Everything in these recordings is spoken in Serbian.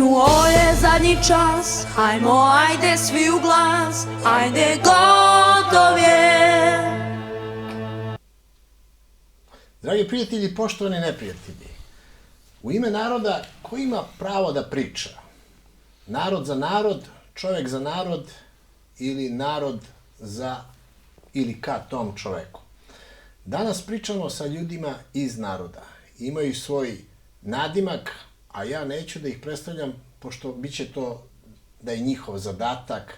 Krenu ovo je zadnji čas, hajmo, ajde svi u glas, ajde gotov je. Dragi prijatelji, poštovani neprijatelji, u ime naroda ko ima pravo da priča? Narod za narod, čovek za narod ili narod za ili ka tom čoveku? Danas pričamo sa ljudima iz naroda. Imaju svoj nadimak, a ja neću da ih predstavljam, pošto bit će to da je njihov zadatak.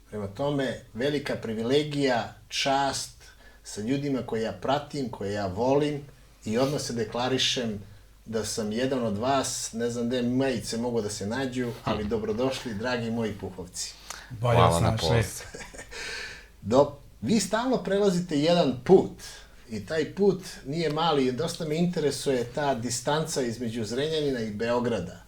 Prema tome, velika privilegija, čast sa ljudima koje ja pratim, koje ja volim i odmah se deklarišem da sam jedan od vas, ne znam gde majice mogu da se nađu, ali dobrodošli, dragi moji puhovci. Hvala na poziv. Vi stalno prelazite jedan put i taj put nije mali, dosta me interesuje ta distanca između Zrenjanina i Beograda.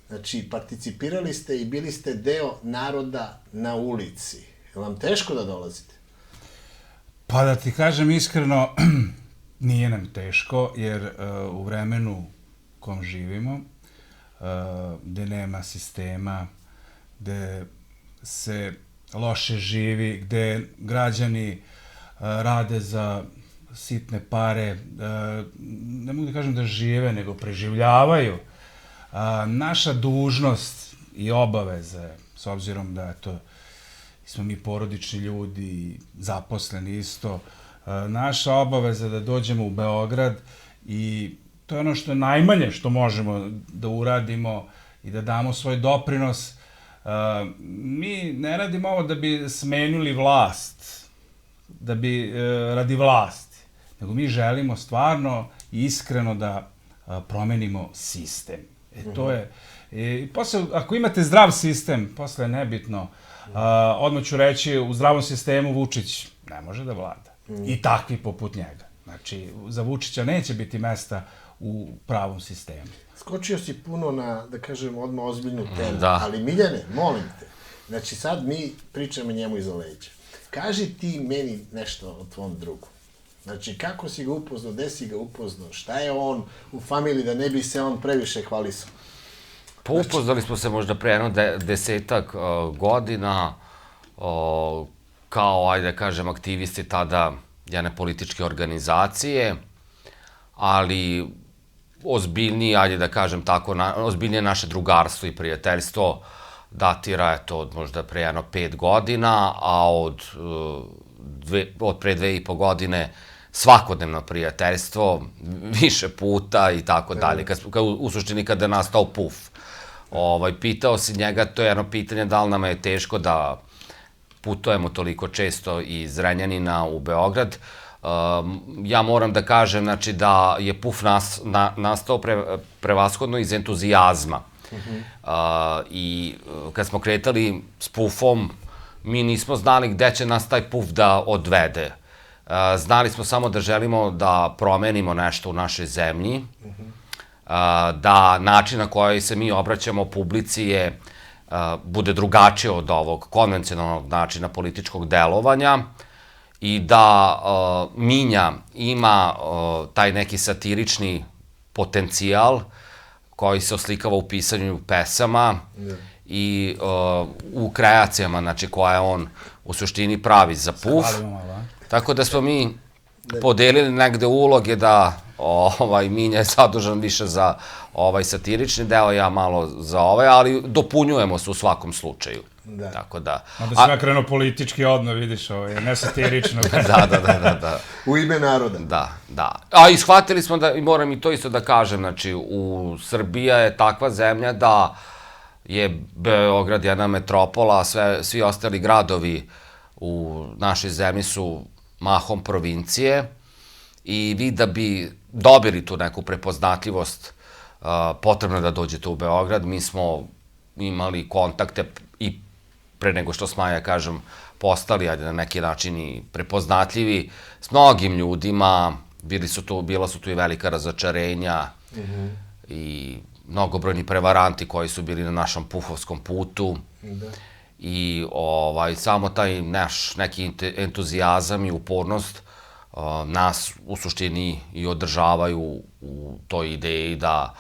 Znači, participirali ste i bili ste deo naroda na ulici. Je vam teško da dolazite? Pa da ti kažem iskreno, nije nam teško, jer u vremenu u kom živimo, gde nema sistema, gde se loše živi, gde građani rade za sitne pare, ne mogu da kažem da žive, nego preživljavaju. Naša dužnost i obaveze, s obzirom da smo mi porodični ljudi, zaposleni isto, naša obaveza da dođemo u Beograd i to je ono što je najmanje što možemo da uradimo i da damo svoj doprinos. Mi ne radimo ovo da bi smenili vlast, da bi radi vlasti, nego mi želimo stvarno i iskreno da promenimo sistem. To je, i posle, ako imate zdrav sistem, posle je nebitno, odmah ću reći, u zdravom sistemu Vučić ne može da vlada. I takvi poput njega. Znači, za Vučića neće biti mesta u pravom sistemu. Skočio si puno na, da kažem, odmah ozbiljnu temu, ali Miljane, molim te, znači sad mi pričamo njemu iza leđa. Kaži ti meni nešto o tvom drugu. Znači, kako si ga upoznao, gde si ga upoznao, šta je on u familiji, da ne bi se on previše hvalisao? Pa upoznali smo se možda pre jedno 10 godina, kao, ajde da kažem, aktivisti tada jedne političke organizacije, ali ozbiljnije, ajde da kažem tako, ozbiljnije naše drugarstvo i prijateljstvo datira, eto, od možda pre jedno 5 godina, a od pre 2,5 godine svakodnevno prijateljstvo, više puta i tako dalje. U suštini kada je nastao PUF. Pitao si njega, to je jedno pitanje, da li nam je teško da putujemo toliko često iz Zrenjanina u Beograd. Ja moram da kažem, znači, da je PUF nastao prevashodno iz entuzijazma. I kad smo kretali s PUF-om, mi nismo znali gde će nas taj PUF da odvede. Znali smo samo da želimo da promenimo nešto u našoj zemlji, da način na koji se mi obraćamo publici bude drugačije od ovog konvencionalnog načina političkog delovanja i da Minja ima taj neki satirični potencijal koji se oslikava u pisanju pesama i u kreacijama, znači, koje on u suštini pravi za PUF. Tako da smo mi podelili negde uloge da Minja je zadužen više za satirični deo, ja malo za ali dopunjujemo se u svakom slučaju. Tako da... Onda si nakreno politički odno, vidiš, ne satirično. Da. U ime naroda. Da. A i shvatili smo da, i moram i to isto da kažem, znači, u Srbija je takva zemlja da je Beograd jedna metropola, a svi ostali gradovi u našoj zemlji su mahom provincije i vi da bi dobili tu neku prepoznatljivost, potrebno je da dođete u Beograd. Mi smo imali kontakte i pre nego što smo, ja kažem, postali na neki način i prepoznatljivi s mnogim ljudima. Bila su tu i velika razočarenja i mnogobrojni prevaranti koji su bili na našom pufovskom putu. I samo taj naš neki entuzijazam i upornost nas u suštini i održavaju u toj ideji da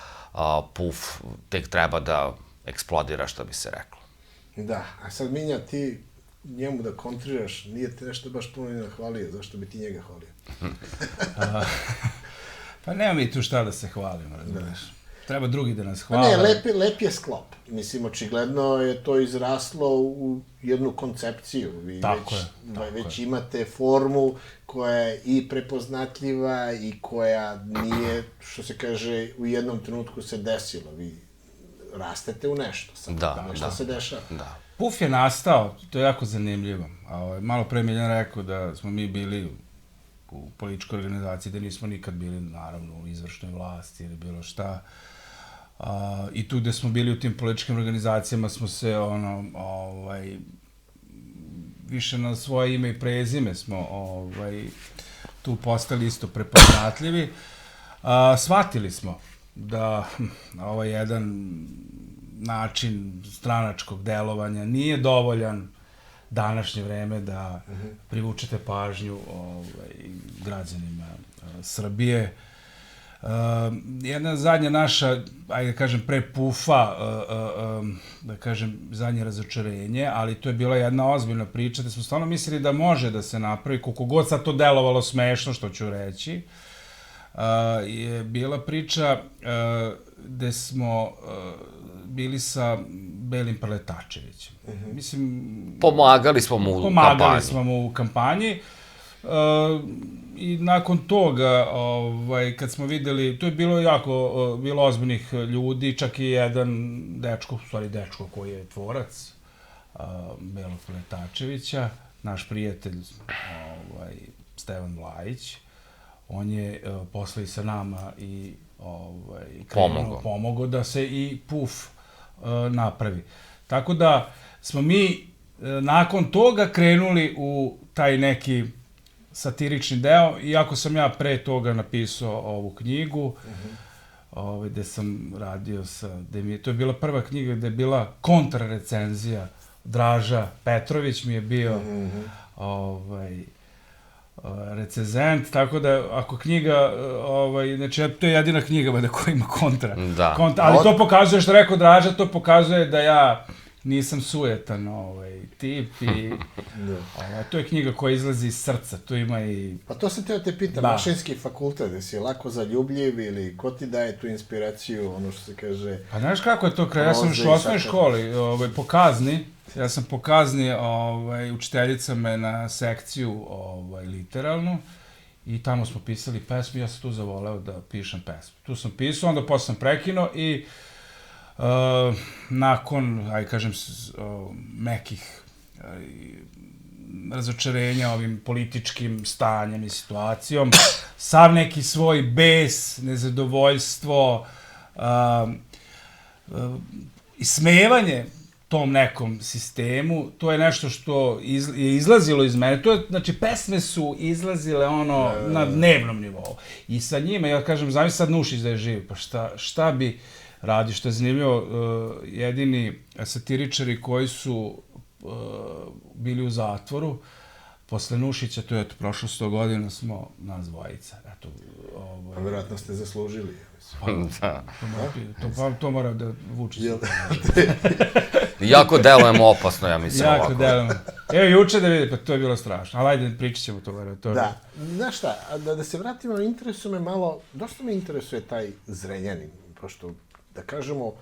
PUF tek treba da eksplodira, što bi se reklo. Da, a sad Minja, ti njemu da kontriraš, nije te nešto baš puno ni nahvalio, zašto bi ti njega hvalio? Pa nema mi tu šta da se hvalimo, razumiješ. Treba drugi da nas Pa hvale. ne, lep je sklop. Mislim, očigledno je to izraslo u jednu koncepciju. Vi već imate formu koja je i prepoznatljiva i koja nije, što se kaže, u jednom trenutku se desilo. Vi rastete u nešto. Sad, nešto se dešava. Da. PUF je nastao, to je jako zanimljivo. Malo pre Miljan rekao da smo mi bili u političkoj organizaciji, da nismo nikad bili, naravno, u izvršnoj vlasti ili bilo šta. I tu gde smo bili u tim političkim organizacijama smo se, više na svoje ime i prezime smo tu postali isto prepoznatljivi. Shvatili smo da ovaj jedan način stranačkog delovanja nije dovoljan današnje vreme da privučete pažnju građanima Srbije. Jedna zadnja naša, ajde da kažem, pre PUF-a, da kažem, zadnje razočarenje, ali to je bila jedna ozbiljna priča, da smo stvarno mislili da može da se napravi, koliko god sad to delovalo smešno, što ću reći, je bila priča gde smo bili sa Belim Preletačevićem. Mislim... Pomagali smo mu u kampanji. Pomagali smo mu u kampanji. I nakon toga, kad smo videli, to je bilo bilo ozbiljnih ljudi, čak i jedan dečko koji je tvorac Belog Preletačevića, naš prijatelj Stevan Vlajić, on je posle i sa nama i pomogao da se i PUF napravi. Tako da smo mi nakon toga krenuli u taj neki satirični deo, iako sam ja pre toga napisao ovu knjigu, gde sam radio to je bila prva knjiga gde je bila kontrarecenzija. Draža Petrović mi je bio recenzent, tako da ako knjiga, znači to je jedina knjiga koja ima kontra. Ali to pokazuje, što rekao Draža, to pokazuje da ja nisam sujetan tip i to je knjiga koja izlazi iz srca, tu ima i... Pa to sam teo te pitam, mašinski fakultet, da si lako zaljubljiv ili ko ti daje tu inspiraciju, ono što se kaže... Pa znaš kako je to kraj, ja sam u osnovnoj školi, po Kazni, ja sam po Kazni, učiteljica me na sekciju literalnu i tamo smo pisali pesmu, ja sam tu zavoleo da pišem pesmu. Tu sam pisao, onda posle sam prekinuo i nakon, ajde kažem, mekih razočarenja ovim političkim stanjem i situacijom, sav neki svoj bes, nezadovoljstvo, ismevanje tom nekom sistemu, to je nešto što je izlazilo iz mene. Znači, pesme su izlazile na dnevnom nivou. I sa njima, ja kažem, zamisli sad Nušić da je živ, pa šta bi radi, što je zanimljivo, jedini satiričari koji su bili u zatvoru, posle Nušića, to je prošlo 100 godina, smo nas dvojica. A vjerojatno ste zaslužili. To mora da Vučić. Jako delujemo opasno, ja mislim ovako. Jako delujemo. Evo, juče da vidi, pa to je bilo strašno. Ali ajde, pričat ćemo to. Da, znaš šta, da se vratimo, interesuje me malo, dosta me interesuje taj Zrenjanin, pošto da kažemo,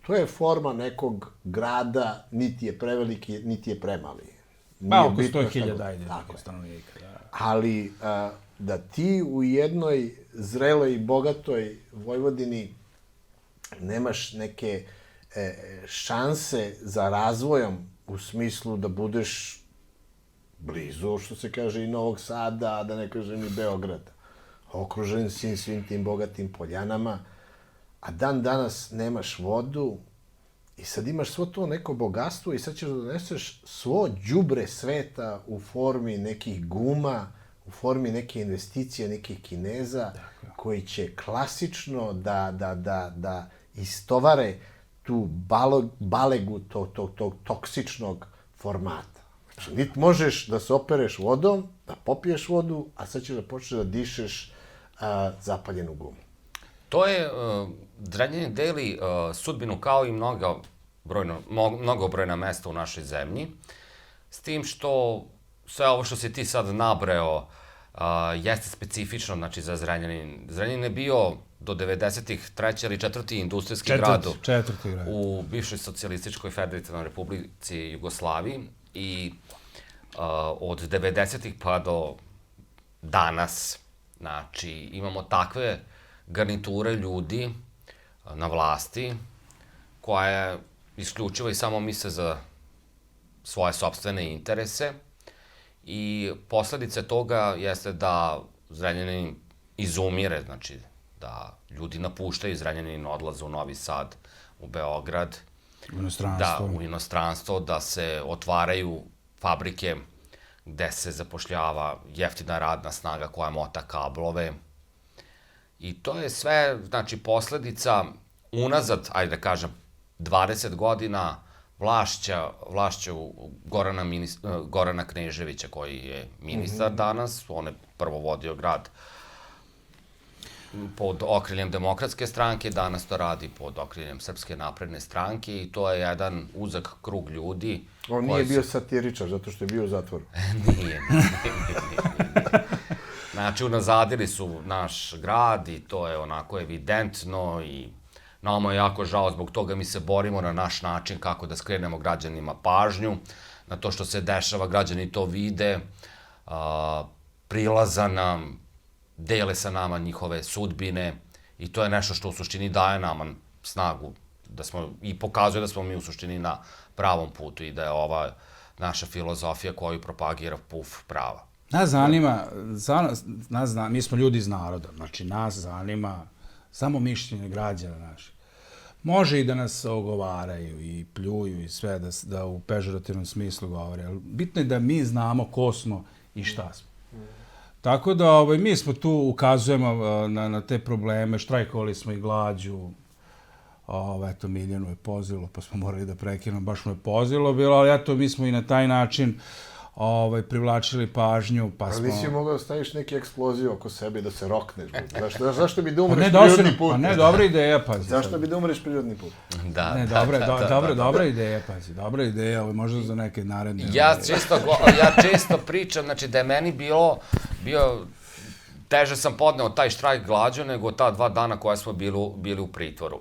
to je forma nekog grada, niti je preveliki, niti je premali. Pa oko 100.000, ajde, stanovnika. Ali da ti u jednoj zreloj i bogatoj Vojvodini nemaš neke šanse za razvojom u smislu da budeš blizu, što se kaže, i Novog Sada, da ne kažem i Beograda. Okružen si svim tim bogatim poljanama, a dan danas nemaš vodu i sad imaš svo to neko bogatstvo i sad ćeš da doneseš svo đubre sveta u formi nekih guma, u formi neke investicije, nekih Kineza, koji će klasično da istovare tu balegu tog toksičnog formata. Znači, niti možeš da se opereš vodom, da popiješ vodu, a sad ćeš da počneš da dišeš zapaljenu gumu. To je, Zrenjanin deli sudbinu kao i mnoga mnogobrojna mesta u našoj zemlji, s tim što sve ovo što si ti sad nabreo jeste specifično, znači, za Zrenjanin. Zrenjanin je bio do 90-ih treći ili četvrti industrijski grad u bivšoj socijalističkoj federativnoj republici Jugoslaviji i od 90-ih pa do danas, znači, imamo takve garniture ljudi na vlasti koja isključivo i samo misle za svoje sopstvene interese i posledice toga jeste da Zrenjanin izumire, znači da ljudi napuštaju Zrenjanin, odlaze u Novi Sad, u Beograd, u inostranstvo, da se otvaraju fabrike gde se zapošljava jeftina radna snaga koja mota kablove. I to je sve, znači, posledica unazad, ajde da kažem, 20 godina vlašću Gorana Kneževića, koji je ministar danas. On je prvo vodio grad pod okriljem Demokratske stranke, danas to radi pod okriljem Srpske napredne stranke i to je jedan uzak krug ljudi. On nije bio satiričar, zato što je bio u zatvoru. Nije. Znači, unazadili su naš grad i to je onako evidentno i nama je jako žao, zbog toga mi se borimo na naš način kako da skrenemo građanima pažnju, na to što se dešava, građani to vide, prilaza nam, dele sa nama njihove sudbine i to je nešto što u suštini daje nama snagu i pokazuje da smo mi u suštini na pravom putu i da je ova naša filozofija koju propagira PUF prava. Nas zanima, mi smo ljudi iz naroda, znači nas zanima samo mišljenje građana naših. Može i da nas ogovaraju i pljuju i sve, da u pežorativnom smislu govore, ali bitno je da mi znamo ko smo i šta smo. Tako da mi smo tu, ukazujemo na te probleme, štrajkovali smo i glađu, eto, Miljanu je pozilo, pa smo morali da prekinemo, baš mu je pozilo bilo, ali eto, mi smo i na taj način privlačili pažnju, pa smo... Ali nisi mogao da staviš neki eksploziju oko sebe da se rokneš. Zašto bi da umreš prirodni put? Pa ne, dobra ideja, pazi. Zašto bi da umreš prirodni put? Dobra ideja, pazi. Dobra ideja, možda za neke naredne... Ja često pričam, znači da je meni bio... Teže sam podneo taj štrajk glađu nego ta 2 dana koja smo bili u pritvoru.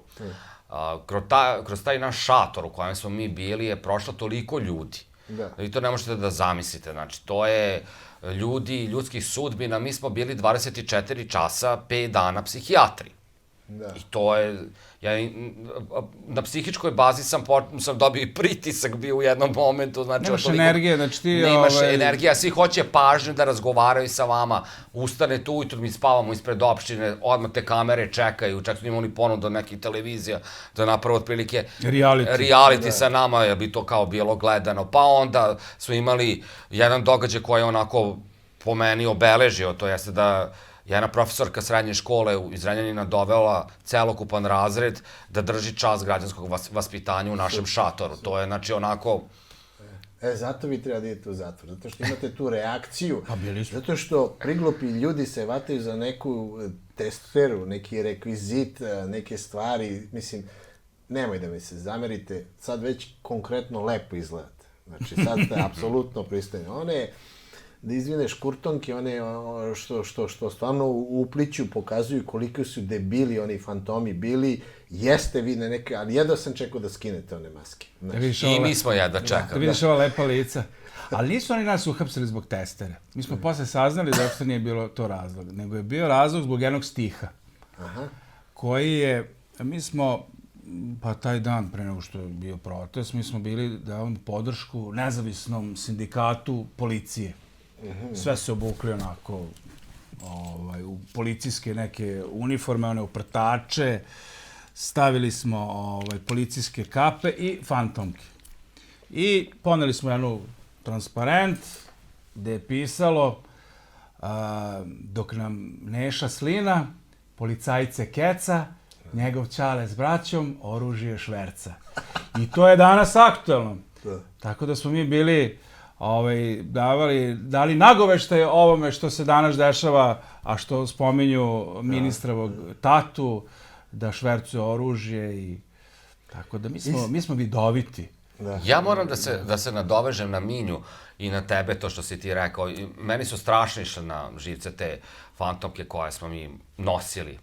Kroz taj naš šator u kojem smo mi bili je prošlo toliko ljudi. Vi to ne možete da zamislite, znači to je ljudi, ljudskih sudbina, mi smo bili 24 časa, 5 dana psihijatri. I to je, na psihičkoj bazi sam dobio i pritisak bio u jednom momentu. Nemaš energije, znači ti... Nemaš energije, svi hoće pažnju da razgovaraju sa vama. Ustanete ujutru, mi spavamo ispred opštine, odmah te kamere čekaju, čak su imali ponudu od nekih televizija da napravo otprilike reality sa nama, jer bi to kao bilo gledano. Pa onda smo imali jedan događaj koji je onako po meni obeležio, to jeste da jedna profesorka srednje škole iz Zrenjanina dovela celokupan razred da drži čas građanskog vaspitanja u našem šatoru. To je, znači, onako... Zato vi treba da idete u zatvor, zato što imate tu reakciju, zato što priglupi ljudi se vataju za neku testeru, neki rekvizit, neke stvari, mislim, nemoj da mi se zamerite, sad već konkretno lepo izgledate. Znači, sad ste apsolutno pristojni. One, da izvineš kurtonke, one što stvarno upliću, pokazuju koliko su debili oni fantomi bili, jeste vi na neke, ali jedva sam čekao da skinete one maske. I mi smo jedva čekali. Da vidiš ova lepa lica. Ali nisu oni nas uhapsili zbog testere. Mi smo posle saznali da uopšte nije bilo to razlog, nego je bio razlog zbog jednog stiha. Koji je, mi smo, pa taj dan pre nego što je bio protest, mi smo bili davali podršku nezavisnom sindikatu policije. Sve se obukli onako u policijske neke uniforme, one uprtače, stavili smo policijske kape i fantomke. I poneli smo jednu transparent gde je pisalo dok nam Neša slina, policajce keca, njegov ćale s braćom, oružje šverca. I to je danas aktuelno. Tako da smo mi bili dali nagoveštaj ovome što se danas dešava, a što spominju ministrovog tatu, da švercuje oružje i Tako da mi smo vidoviti. Ja moram da se nadovežem na Minju i na tebe, to što si ti rekao. Meni su strašno išle na živce te fantomke koje smo mi nosili.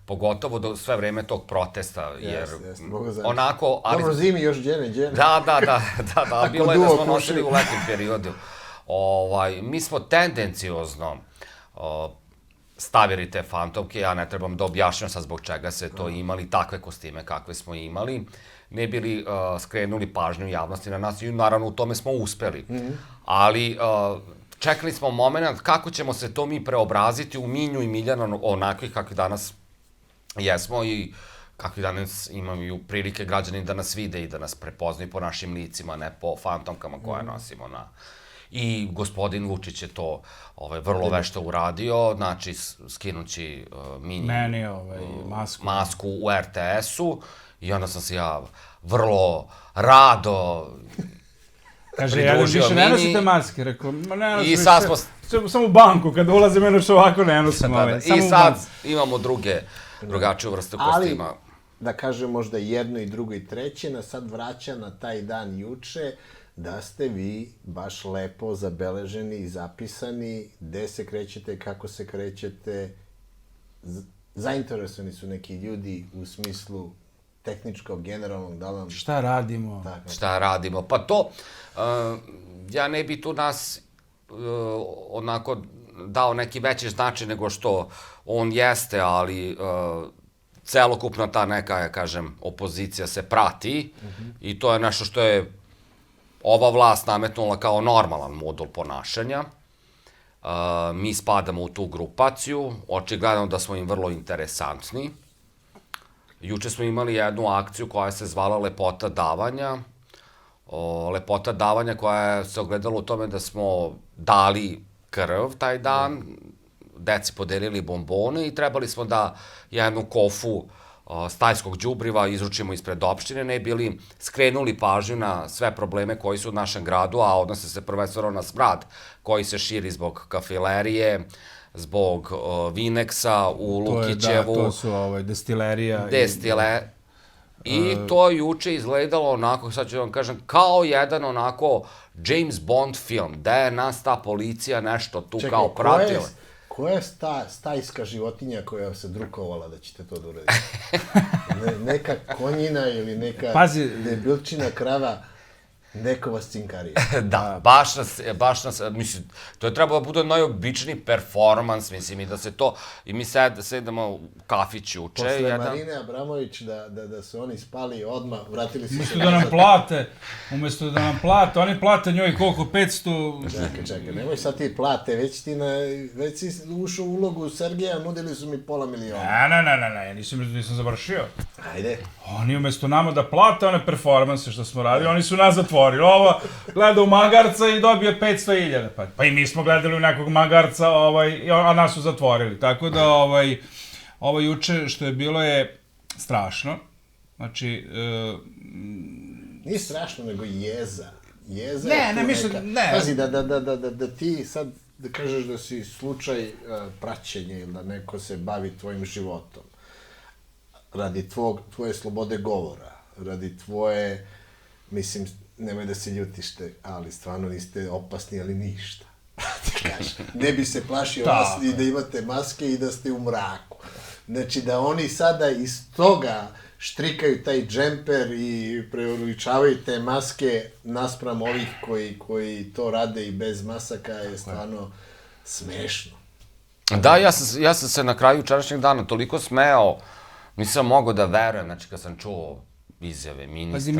Pogotovo do sve vreme tog protesta, jer onako... Dobro, zimi još džene. Da, bilo je da smo nosili u letnjem periodu. Mi smo tendenciozno stavili te fantomke, ja ne trebam da objašnjam sad zbog čega se to imali, takve kostime kakve smo imali, ne bili skrenuli pažnju javnosti na nas i naravno u tome smo uspeli. Ali čekali smo moment kako ćemo se to mi preobraziti u Minju i Miljana onakvih kakvi danas jesmo i kakvi danas imaju prilike građani da nas vide i da nas prepoznaju po našim licima, ne po fantomkama koje nosimo na... I gospodin Vučić je to vrlo vešto uradio, znači skinući meni masku u RTS-u i onda sam se ja vrlo rado kaže, ja više ne nosite maske, rekao, ma ne nosim više, samo u banku, kada ulazim jednoš ovako ne nosim ove, samo u banku. I sad imamo drugačiju vrstu kostima. Ali, da kažem možda jedno i drugo i treće, nas sad vraća na taj dan juče, da ste vi baš lepo zabeleženi i zapisani, gde se krećete, kako se krećete. Zainteresovani su neki ljudi u smislu tehničkog, generalnog, da vam... Šta radimo? Šta radimo? Pa to, ja ne bi tu nas onako dao neki veći značaj nego što on jeste, ali celokupna ta neka, ja kažem, opozicija se prati i to je nešto što je ova vlast nametnula kao normalan modul ponašanja. Mi spadamo u tu grupaciju, očigledno da smo im vrlo interesantni. Juče smo imali jednu akciju koja se zvala Lepota davanja. Lepota davanja koja se ogledala u tome da smo dali krv taj dan, deci podelili bombone i trebali smo da jednu kofu stajskog đubriva izručimo ispred opštine, ne bili skrenuli pažnju na sve probleme koji su u našem gradu, a odnose se prvenstveno na smrad koji se širi zbog kafilerije, zbog Vineksa u Lukićevu. To su destilerija. I to juče izgledalo onako, sad ću vam kažem, kao jedan onako James Bond film, gde je nas ta policija nešto tu kao pratila. Koja je stajska životinja koja se drukovala da ćete to da uradite? Neka konjina ili neka debilčina krava, neko vas cinkarije. Da, baš nas, mislim, to je trebalo da bude najobičniji performans, mislim, i da se to, i mi sedemo u kafić juče. Posle Marine Abramović, da su oni spali odmah, vratili su se. Umesto da nam plate, oni plate njoj koliko, 500... Čekaj, nemoj sad ti plate, već si ušao u ulogu Sergeja, nudili su mi $500.000. Ne, nisam završio. Ajde. Oni umesto nama da plate one performanse što smo radili, oni su nas zatvorili. Ovo gleda u magarca i dobije 500.000. Pa i mi smo gledali u nekog magarca, a nas su zatvorili. Tako da ovo juče što je bilo je strašno. Znači... Nije strašno, nego jeza. Jeza je tu neka... Pazi, da ti sad da kažeš da si slučaj praćenja ili da neko se bavi tvojim životom. Radi tvoje slobode govora, radi tvoje, mislim, nemoj da se ljutište, ali stvarno niste opasni, ali ništa. Ne bi se plašio vas i da imate maske i da ste u mraku. Znači da oni sada iz toga štrikaju taj džemper i preuveličavaju te maske naspram ovih koji to rade i bez masaka je stvarno smešno. Da, ja sam se na kraju jučerašnjeg dana toliko smejao, nisam mogao da verujem, znači kad sam čuo izjave ministra. Pazi,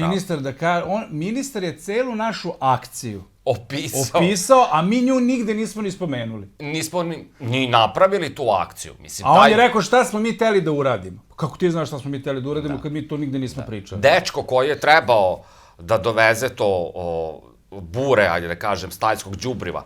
ministar je celu našu akciju opisao, a mi nju nigde nismo ni spomenuli. Nismo ni napravili tu akciju. A on je rekao šta smo mi teli da uradimo. Kako ti znaš šta smo mi teli da uradimo kad mi to nigde nismo pričali? Dečko koji je trebao da doveze to bure, ajde da kažem, stajskog đubriva,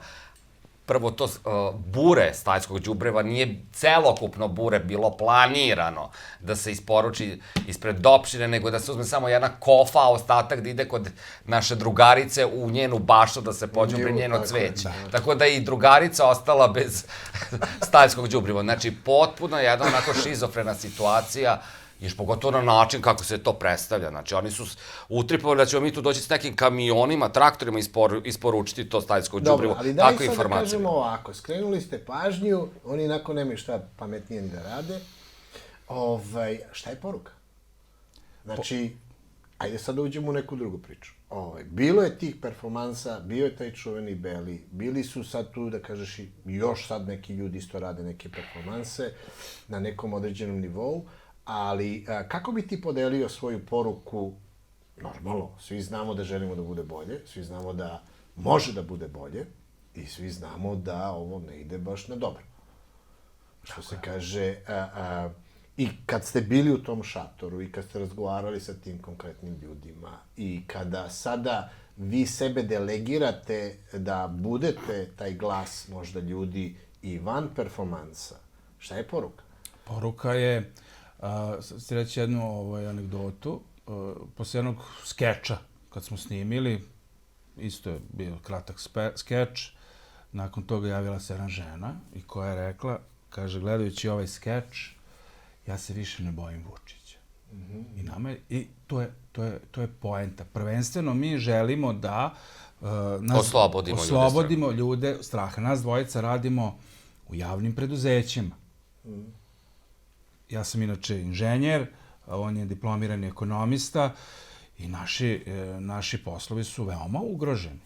prvo to bure stajskog đubriva nije celokupno bure bilo planirano da se isporuči ispred opštine, nego da se uzme samo jedna kofa, a ostatak da ide kod naše drugarice u njenu baštu da se pođubri njeno cveće. Tako da i drugarica ostala bez stajskog đubriva. Znači, potpuno jedna onako šizofrena situacija Još pogotovo na način kako se to predstavlja. Znači, oni su utripovali da ćemo mi tu doći s nekim kamionima, traktorima isporučiti to stajsko đubrivo. Dobro, ali daj sad da kažemo ovako, skrenuli ste pažnju, oni inako nemaju šta pametnije ni da rade. Šta je poruka? Znači, ajde sad da uđemo u neku drugu priču. Bilo je tih performansa, bio je taj čuveni Beli, bili su sad tu, da kažeš, i još sad neki ljudi isto rade neke performanse na nekom određenom nivou, ali kako bi ti podelio svoju poruku? Normalno, svi znamo da želimo da bude bolje, svi znamo da može da bude bolje i svi znamo da ovo ne ide baš na dobro. Što se kaže, i kad ste bili u tom šatoru i kad ste razgovarali sa tim konkretnim ljudima i kada sada vi sebe delegirate da budete taj glas možda ljudi i van performansa, šta je poruka? Poruka je, ću reći jednu anegdotu, posle jednog skeča kad smo snimili, isto je bio kratak skeč, nakon toga javila se jedna žena i koja je rekla, kaže, gledajući ovaj skeč, ja se više ne bojim Vučića. I to je poenta. Prvenstveno mi želimo da oslobodimo ljude straha. Nas dvojica radimo u javnim preduzećima. Ja sam inače inženjer, on je diplomirani ekonomista i naši poslovi su veoma ugroženi.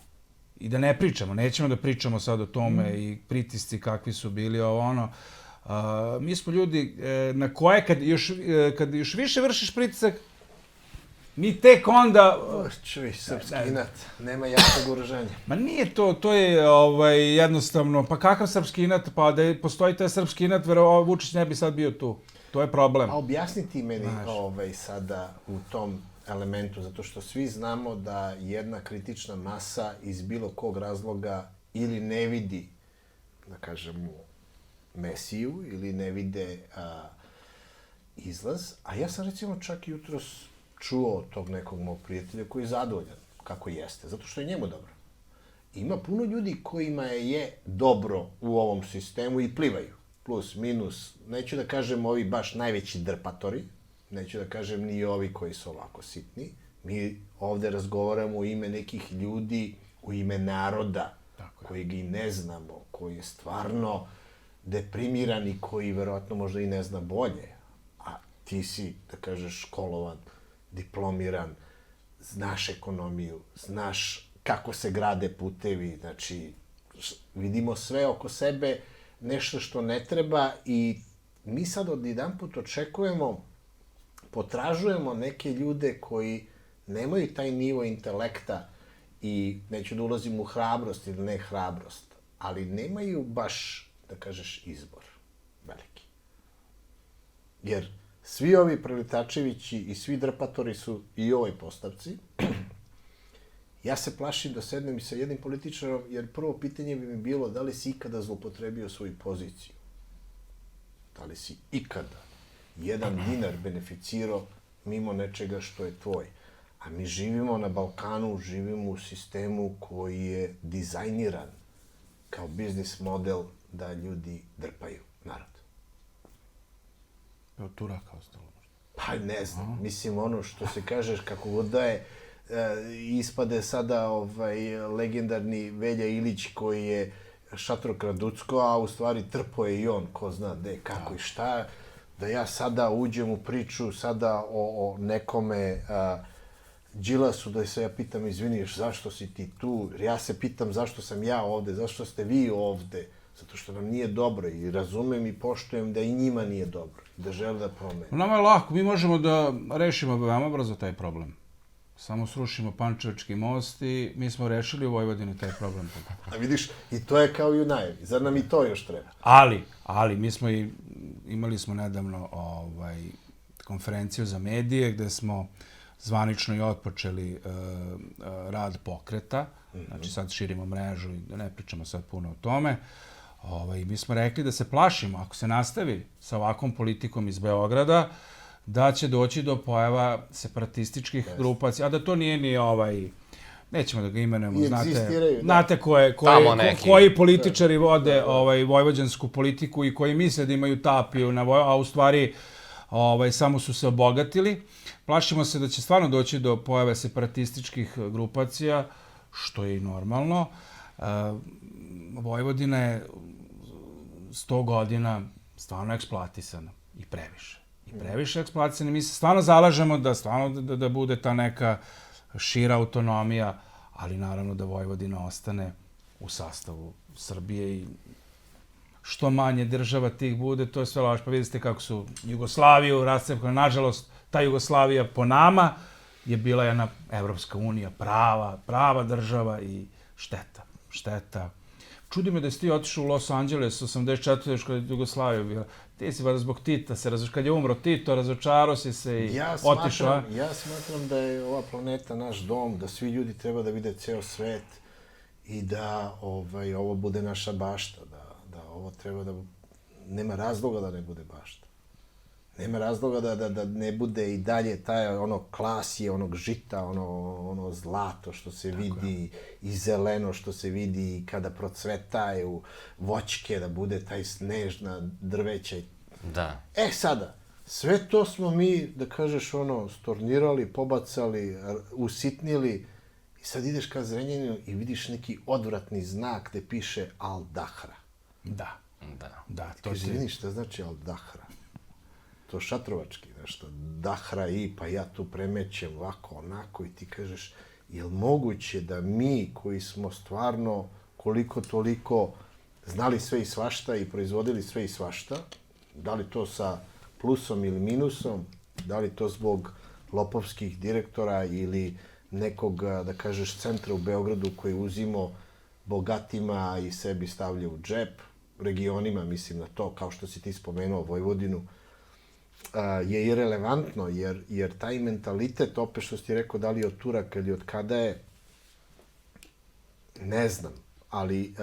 I da ne pričamo, nećemo da pričamo sad o tome i pritisci kakvi su bili mi smo ljudi na koje kad još više vršiš pritisak, mi tek onda... Čuj, srpski inat, nema jakog ugroženja. Ma nije to je jednostavno, pa kakav srpski inat, pa da postoji taj srpski inat, Vučić ne bi sad bio tu. To je problem. A objasni ti meni sada u tom elementu, zato što svi znamo da jedna kritična masa iz bilo kog razloga ili ne vidi, da kažemo, Mesiju ili ne vide izlaz. A ja sam recimo čak jutros čuo tog nekog mog prijatelja koji je zadovoljan kako jeste, zato što je njemu dobro. Ima puno ljudi kojima je dobro u ovom sistemu i plivaju. Plus, minus, neću da kažem ovi baš najveći drpatori, neću da kažem ni ovi koji su ovako sitni. Mi ovde razgovaramo u ime nekih ljudi, u ime naroda, koji ga i ne znamo, koji je stvarno deprimiran i koji verovatno možda i ne zna bolje. A ti si, da kažeš, školovan, diplomiran, znaš ekonomiju, znaš kako se grade putevi, znači vidimo sve oko sebe, nešto što ne treba i mi sad odjedanput očekujemo, potražujemo neke ljude koji nemaju taj nivo intelekta i neću da ulazim u hrabrost ili ne hrabrost, ali nemaju baš, da kažeš, izbor veliki. Jer svi ovi Preletačevići i svi drpatori su i u ovoj postavci. Ja se plašim da sednem i sa jednim političarom, jer prvo pitanje bi mi bilo da li si ikada zloupotrebio svoju poziciju. Da li si ikada jedan dinar beneficirao mimo nečega što je tvoj. A mi živimo na Balkanu, živimo u sistemu koji je dizajniran kao biznis model da ljudi drpaju narod. Evo Turaka ostalo možda. Pa ne znam, mislim ono što se kažeš kako god da je, ispade sada legendarni Velja Ilić koji je šatrokrad Ducko, a u stvari trpo je i on, ko zna gde, kako i šta, da ja sada uđem u priču sada o nekome Đilasu, da se ja pitam, izviniš, zašto si ti tu? Ja se pitam zašto sam ja ovde, zašto ste vi ovde? Zato što nam nije dobro i razumem i poštujem da i njima nije dobro, da žele da promene. Nama je lako, mi možemo da rešimo veoma brzo taj problem. Samo srušimo Pančevački most i mi smo rešili u Vojvodini taj problem. A vidiš, i to je kao i u najavi. Zar nam i to još treba? Ali, mi smo imali smo nedavno konferenciju za medije gde smo zvanično i otpočeli rad pokreta. Znači sad širimo mrežu i da ne pričamo sad puno o tome. Mi smo rekli da se plašimo, ako se nastavi sa ovakvom politikom iz Beograda, da će doći do pojava separatističkih grupacija, a da to nije ni nećemo da ga imenujemo, znate koji političari vode vojvođansku politiku i koji misle da imaju tapiju, a u stvari samo su se obogatili. Plašimo se da će stvarno doći do pojave separatističkih grupacija, što je i normalno. Vojvodina je 100 godina stvarno eksploatisana i previše. I previše eksploatisana. Mi se stvarno zalažemo da bude ta neka šira autonomija, ali naravno da Vojvodina ostane u sastavu Srbije i što manje država tih bude, to je sve loše. Pa vidite kako su Jugoslaviju rascepkali. Nažalost, ta Jugoslavija po nama je bila jedna Evropska unija, prava država i šteta. Čudi me da si ti otišao u Los Angeles 84. još kada je Jugoslavija bila. Ti si vada zbog Tita kad je umro Tito, razočarao si se i otišao. Ja smatram da je ova planeta naš dom, da svi ljudi treba da vide ceo svet i da ovo bude naša bašta, da ovo treba da... Nema razloga da ne bude bašta. Nema razloga da ne bude i dalje taj klasije, onog žita, ono zlato što se vidi i zeleno što se vidi kada procvetaju voćke, da bude taj snežna drveća. Da. Sada, sve to smo mi, da kažeš, stornirali, pobacali, usitnili i sad ideš ka Zrenjaninu i vidiš neki odvratni znak gde piše Al Dahra. Da. To izvini, šta znači Al Dahra? To šatrovački nešto, Dahra i pa ja tu premećem ovako, onako i ti kažeš, je li moguće da mi koji smo stvarno koliko toliko znali sve i svašta i proizvodili sve i svašta, da li to sa plusom ili minusom, da li to zbog lopovskih direktora ili nekog, da kažeš, centra u Beogradu koji uzimo bogatima i sebi stavlja u džep, regionima, mislim na to, kao što si ti spomenuo Vojvodinu, je irelevantno, jer taj mentalitet, opet što si ti rekao, da li od Turaka ili od kada je, ne znam, ali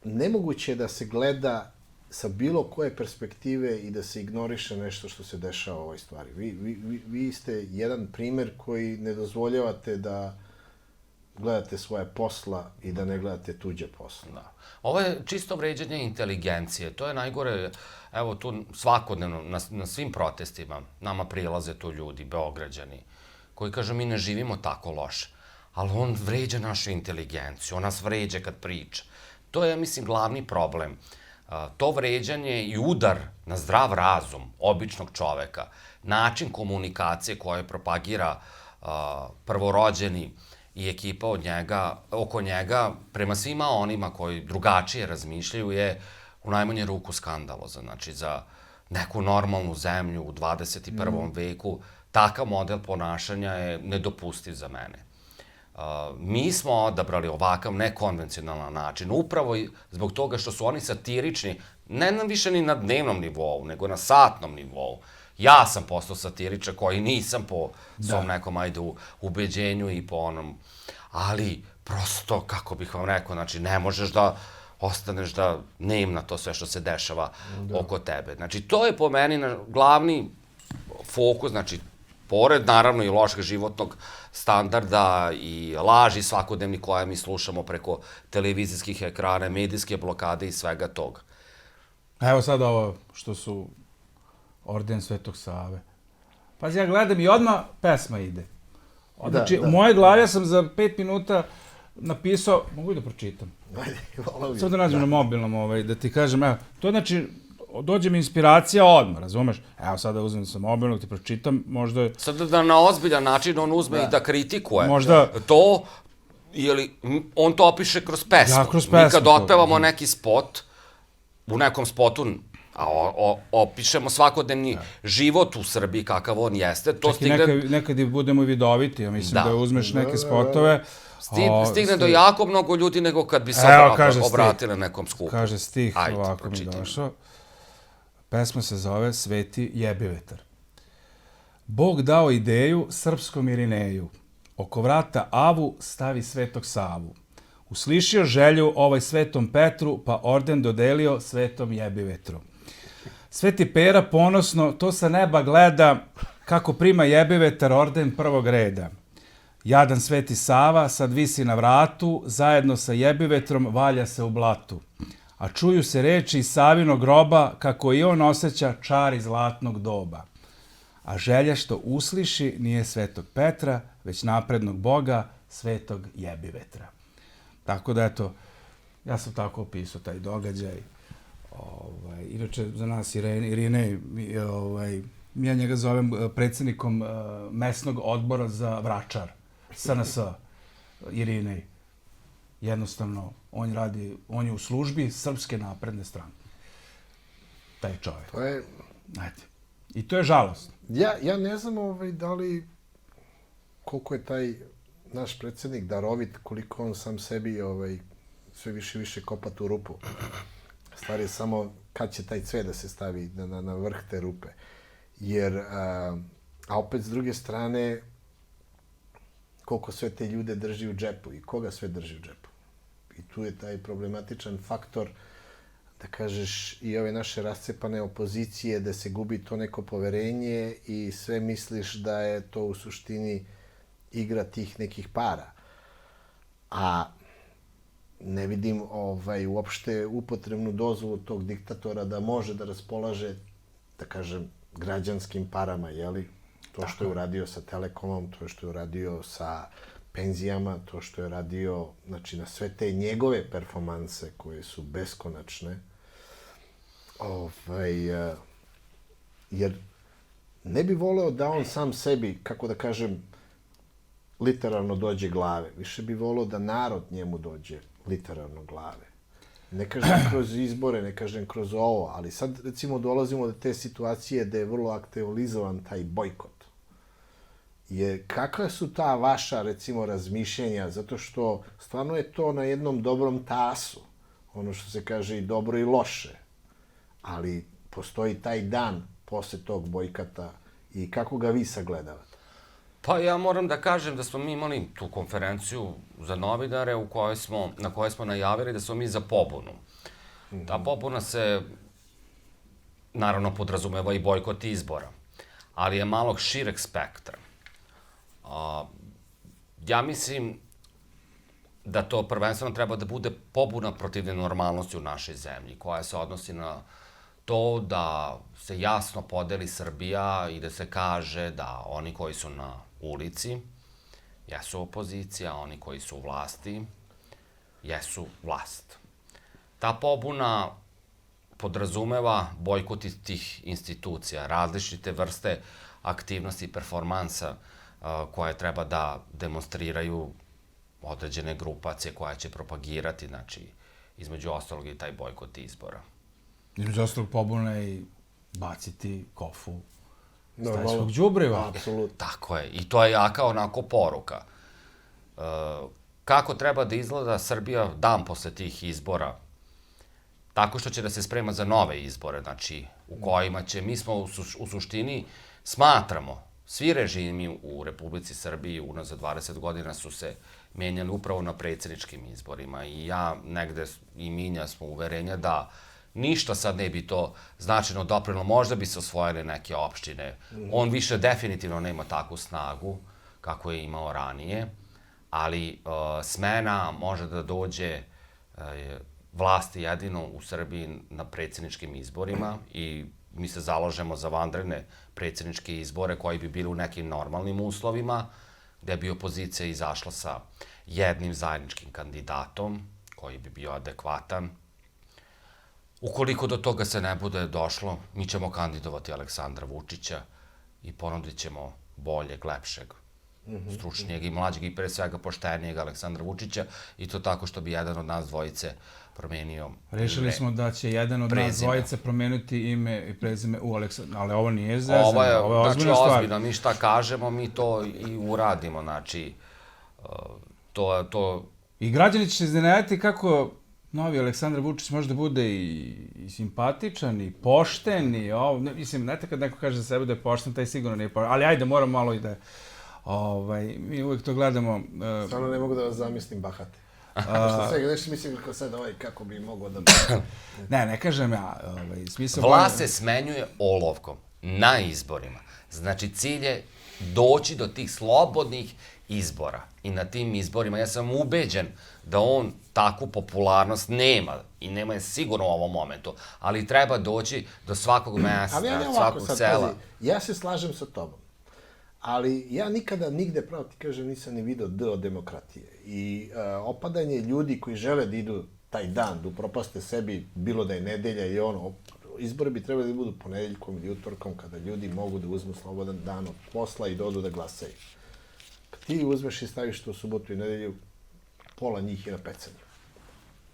nemoguće je da se gleda sa bilo koje perspektive i da se ignoriše nešto što se dešava u ovoj stvari. Vi ste jedan primer koji ne dozvoljavate da gledate svoje posla i da ne gledate tuđe posla. Da. Ovo je čisto vređanje inteligencije. To je najgore, evo tu svakodnevno, na svim protestima, nama prilaze tu ljudi, Beograđani, koji kažu mi ne živimo tako loše. Ali on vređa našu inteligenciju, on nas vređa kad priča. To je, ja mislim, glavni problem. To vređanje i udar na zdrav razum običnog čoveka, način komunikacije koje propagira prvorođeni i ekipa oko njega, prema svima onima koji drugačije razmišljaju, je u najmanje ruku skandaloza. Znači, za neku normalnu zemlju u 21. veku, takav model ponašanja je nedopustiv za mene. Mi smo odabrali ovakav nekonvencionalan način, upravo zbog toga što su oni satirični, ne više ni na dnevnom nivou, nego na satnom nivou. Ja sam postao satiričar koji nisam po svom nekom, ubeđenju i po onom, ali prosto, kako bih vam rekao, znači, ne možeš da ostaneš da nem na to sve što se dešava oko tebe. Znači, to je po meni glavni fokus, znači, pored, naravno, i lošeg životnog standarda i laži svakodnevni koje mi slušamo preko televizijskih ekrana, medijske blokade i svega toga. Evo sad ovo što su Orden Svetog Save. Pazi, ja gledam i odmah pesma ide. Znači, u mojoj glavi ja sam za 5 minuta napisao, mogu i da pročitam. Sad da nađem na mobilnom, da ti kažem, evo, to znači, dođe mi inspiracija odmah, razumeš? Evo sada uzmem sa mobilnog, ti pročitam, možda je... Sad da na ozbiljan način on uzme i da kritikuje. Možda... To, ili on to opiše kroz pesmu. Ja, kroz pesmu. Mi kad otpevamo neki spot, u nekom spotu, a opišemo svakodnevni život u Srbiji, kakav on jeste, to stigne... Nekad i budemo vidoviti, ja mislim da uzmeš neke spotove... Stigne do jako mnogo ljudi nego kad bi se obratili nekom skupu. Kaže stih, ovako mi došao. Pesma se zove Sveti jebivetar. Bog dao ideju srpskom Irineju. Oko vrata Avu stavi Svetog Savu. Uslišio želju Svetom Petru, pa orden dodelio Svetom jebivetru. Sveti Pera ponosno to sa neba gleda kako prima jebivetar orden prvog reda. Jadan Sveti Sava sad visi na vratu, zajedno sa jebivetrom valja se u blatu. a čuju se reči iz Savinog groba kako i on osjeća čar iz zlatnog doba. A želja što usliši nije Svetog Petra, već naprednog Boga, Svetog Jebivetra. Tako da, eto, ja sam tako opisao taj događaj. Inače, za nas Irine, ja njega zovem predsjednikom mesnog odbora za Vračar, SNS Irinej. Jednostavno, on je u službi Srpske napredne stranke. Taj čovjek. To je... Ajde. I to je žalostno. Ja ne znam da li koliko je taj naš predsjednik darovit, koliko on sam sebi sve više i više kopa tu rupu. Stvar je samo kad će taj cvet da se stavi na vrh te rupe. Jer, a opet s druge strane, koliko sve te ljude drži u džepu i koga sve drži u džepu. I tu je taj problematičan faktor, da kažeš, i ove naše rascepane opozicije, da se gubi to neko poverenje i sve misliš da je to u suštini igra tih nekih para. A ne vidim uopšte upotrebnu dozvolu tog diktatora da može da raspolaže, da kažem, građanskim parama, jeli? To što je uradio sa Telekomom, to što je uradio sa penzijama, to što je radio, znači, na sve te njegove performanse koje su beskonačne. Jer ne bi voleo da on sam sebi, kako da kažem, literalno dođe glave. Više bi voleo da narod njemu dođe literalno glave. Ne kažem kroz izbore, ne kažem kroz ovo, ali sad, recimo, dolazimo do te situacije da je vrlo aktualizovan taj bojkot. Kakva su ta vaša, recimo, razmišljenja? Zato što stvarno je to na jednom dobrom tasu. Ono što se kaže i dobro i loše. Ali postoji taj dan posle tog bojkota i kako ga vi sagledavate? Pa ja moram da kažem da smo mi imali tu konferenciju za novinare na kojoj smo najavili da smo mi za pobunu. Ta pobuna se, naravno, podrazumeva i bojkot izbora, ali je malog šireg spektra. Ja mislim da to prvenstveno treba da bude pobuna protiv nenormalnosti u našoj zemlji, koja se odnosi na to da se jasno podeli Srbija i da se kaže da oni koji su na ulici jesu opozicija, oni koji su u vlasti jesu vlast. Ta pobuna podrazumeva bojkot tih institucija, različite vrste aktivnosti i performansa koje treba da demonstriraju određene grupacije koje će propagirati, znači, između ostalog i taj bojkot izbora. Između ostalog pobuna i baciti kofu stajskog đubriva. Apsolutno. Tako je. I to je jaka onako poruka. Kako treba da izgleda Srbija dan posle tih izbora? Tako što će da se sprema za nove izbore, znači, u kojima će, mi smo u suštini, smatramo, svi režimi u Republici Srbiji unazad 20 godina su se menjali upravo na predsjedničkim izborima i ja negde i Minja smo uverenja da ništa sad ne bi to značajno doprilo, možda bi se osvojile neke opštine. On više definitivno nema takvu snagu kako je imao ranije, ali smena može da dođe vlasti jedino u Srbiji na predsjedničkim izborima i mi se zalažemo za vanredne predsjedničke izbore koji bi bili u nekim normalnim uslovima, gde bi opozicija izašla sa jednim zajedničkim kandidatom koji bi bio adekvatan. Ukoliko do toga se ne bude došlo, mi ćemo kandidovati Aleksandra Vučića i ponudit ćemo boljeg, lepšeg, stručnijeg i mlađeg i pre svega poštenijeg Aleksandra Vučića i to tako što bi jedan od nas dvojice promenio ime. Rešili smo da će jedan od nas dvojice promeniti ime i prezime u Aleksandra, ali ovo nije zezano, ovo je ozbiljna stvar. Ozbiljno, mi šta kažemo, mi to i uradimo, znači, to... I građani će se iznenaditi kako novi Aleksandar Vučić može da bude i simpatičan, i pošten, i ovo, mislim, znate kad neko kaže za sebe da je pošten, taj sigurno nije pošten, ali ajde, moram malo i da, mi uvijek to gledamo. Stvarno ne mogu da vas zamislim bahate. Nešto mislim kako sad kako bi mogao da... Ne kažem ja. Vlast se smenjuje olovkom na izborima. Znači, cilj je doći do tih slobodnih izbora. I na tim izborima ja sam ubeđen da on takvu popularnost nema i nema je sigurno u ovom momentu, ali treba doći do svakog mesta, Ali ja ne ovako svakog sad, sela. pazi, ja se slažem sa tobom, ali ja nikada nigde, pravo ti kažem, nisam ni video D od demokratije. I opadanje ljudi koji žele da idu taj dan, da upropaste sebi, bilo da je nedelja i ono, izbori bi trebali da budu ponedeljkom ili utorkom, kada ljudi mogu da uzmu slobodan dan od posla i da odu da glasaju. Kad ti uzmeš i staviš to u subotu i nedelju, pola njih je na pecanju,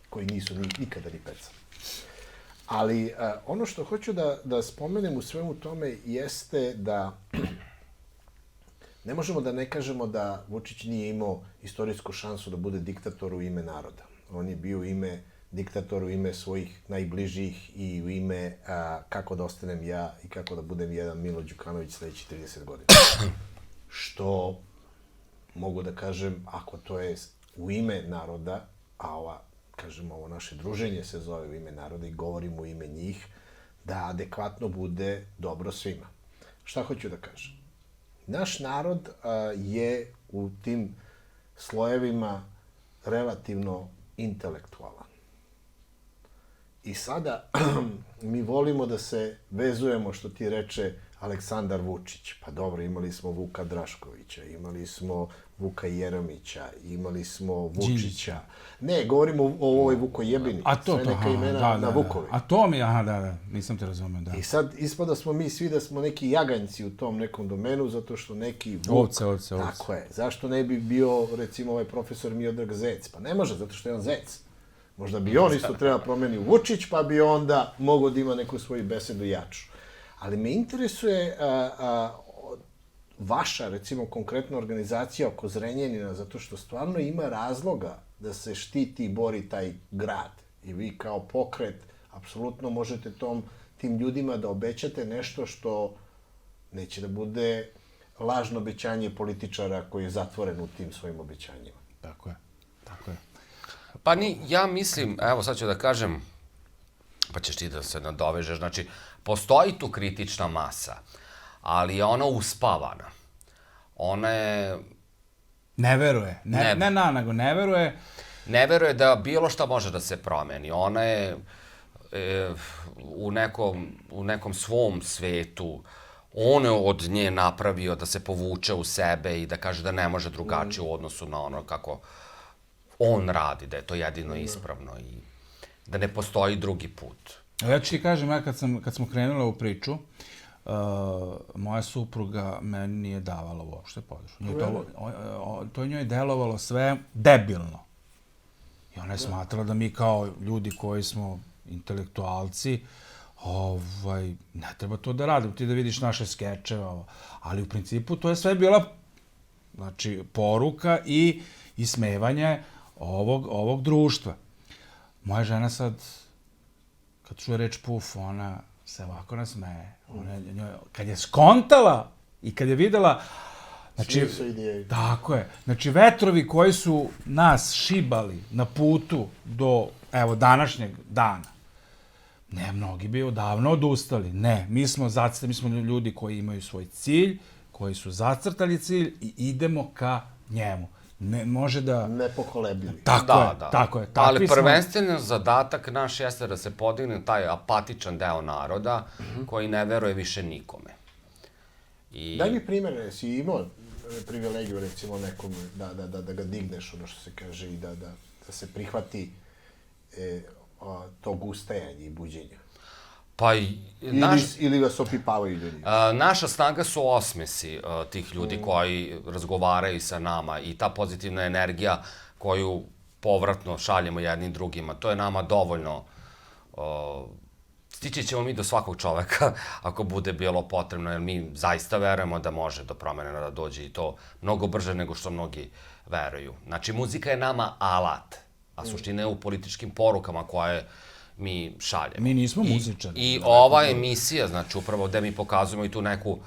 koji nisu nikada ni pecani. Ali ono što hoću da spomenem u svemu tome jeste da ne možemo da ne kažemo da Vučić nije imao istorijsku šansu da bude diktator u ime naroda. On je bio diktator u ime svojih najbližih i u ime kako da ostanem ja i kako da budem jedan Milo Đukanović sledeći 30 godina. Što mogu da kažem, ako to je u ime naroda, a ovo naše druženje se zove u ime naroda i govorimo u ime njih, da adekvatno bude dobro svima. Šta hoću da kažem? Naš narod je u tim slojevima relativno intelektualan. I sada mi volimo da se vezujemo, što ti reče Aleksandar Vučić. Pa dobro, imali smo Vuka Draškovića, imali smo Vuka Jeremića, imali smo Vučića. Ne, govorimo o ovoj Vukojebini. Sve neka imena na Vukovi. A to mi, da, nisam te razumeo, da. I sad ispada smo mi svi da smo neki jaganjci u tom nekom domenu, zato što neki Vuk... Ovce. Tako je. Zašto ne bi bio, recimo, ovaj profesor Miodrag Zec? Pa ne može, zato što je on Zec. Možda bi on isto treba promeni u Vučić, pa bi onda mogao da ima neku svoju besedu jaču. Ali me interesuje vaša, recimo, konkretna organizacija oko Zrenjanina, zato što stvarno ima razloga da se štiti i bori taj grad. I vi kao pokret apsolutno možete tim ljudima da obećate nešto što neće da bude lažno obećanje političara koji je zatvoren u tim svojim obećanjima. Tako je. Pa ja mislim, evo sad ću da kažem, pa ćeš ti da se nadovežeš, znači, postoji tu kritična masa, ali je ona uspavana. Ona je... Ne veruje. Nego ne veruje. Ne veruje da bilo šta može da se promeni. Ona je u nekom svom svetu, on je od nje napravio da se povuče u sebe i da kaže da ne može drugačije u odnosu na ono kako on radi, da je to jedino ispravno i da ne postoji drugi put. Ja ću ti kažem, kad smo krenuli u priču, moja supruga meni nije davala uopšte podršku. To njoj je delovalo sve debilno. I ona je smatrala da mi kao ljudi koji smo intelektualci, ne treba to da radimo, ti da vidiš naše skečeve, ali u principu to je sve bila poruka i ismevanje ovog društva. Moja žena sad, kad čuje reč puf, ona se ovako nasmeje. Kad je skontala i kad je videla... Svi su ideje. Tako je. Znači, vetrovi koji su nas šibali na putu do, evo, današnjeg dana, ne, mnogi bi odavno odustali. Ne, mi smo ljudi koji imaju svoj cilj, koji su zacrtali cilj i idemo ka njemu. Ne može da... Nepokolebljivi. Tako je. Ali prvenstveno zadatak naš jeste da se podigne taj apatičan deo naroda koji ne veruje više nikome. Daj mi primjer, jesi imao privilegiju, recimo, nekom da ga digneš, ono što se kaže, i da se prihvati tog ustajanja i buđenja? Pa ili vas opipavaju ljudi? Naša snaga su osmesi tih ljudi koji razgovaraju sa nama i ta pozitivna energija koju povratno šaljemo jednim drugima. To je nama dovoljno. Stići ćemo mi do svakog čoveka ako bude bilo potrebno, jer mi zaista verujemo da može do promene da dođe i to mnogo brže nego što mnogi veruju. Znači, muzika je nama alat, a suština je u političkim porukama koje mi šaljemo. Mi nismo muzičari. I ova emisija, znači upravo gde mi pokazujemo i tu neku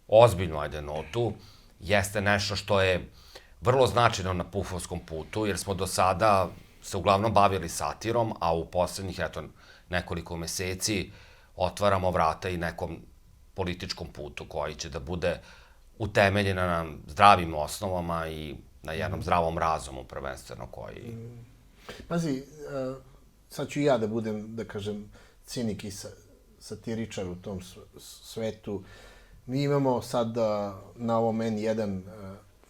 ozbiljnu notu, jeste nešto što je vrlo značajno na pufovskom putu, jer smo do sada se uglavnom bavili satirom, a u poslednjih, nekoliko meseci otvaramo vrata i nekom političkom putu koji će da bude utemeljena na zdravim osnovama i na jednom zdravom razumu prvenstveno koji... Pazi, sad ću i ja da budem, da kažem, cinik i satiričar u tom svetu. Mi imamo sad na ovom N1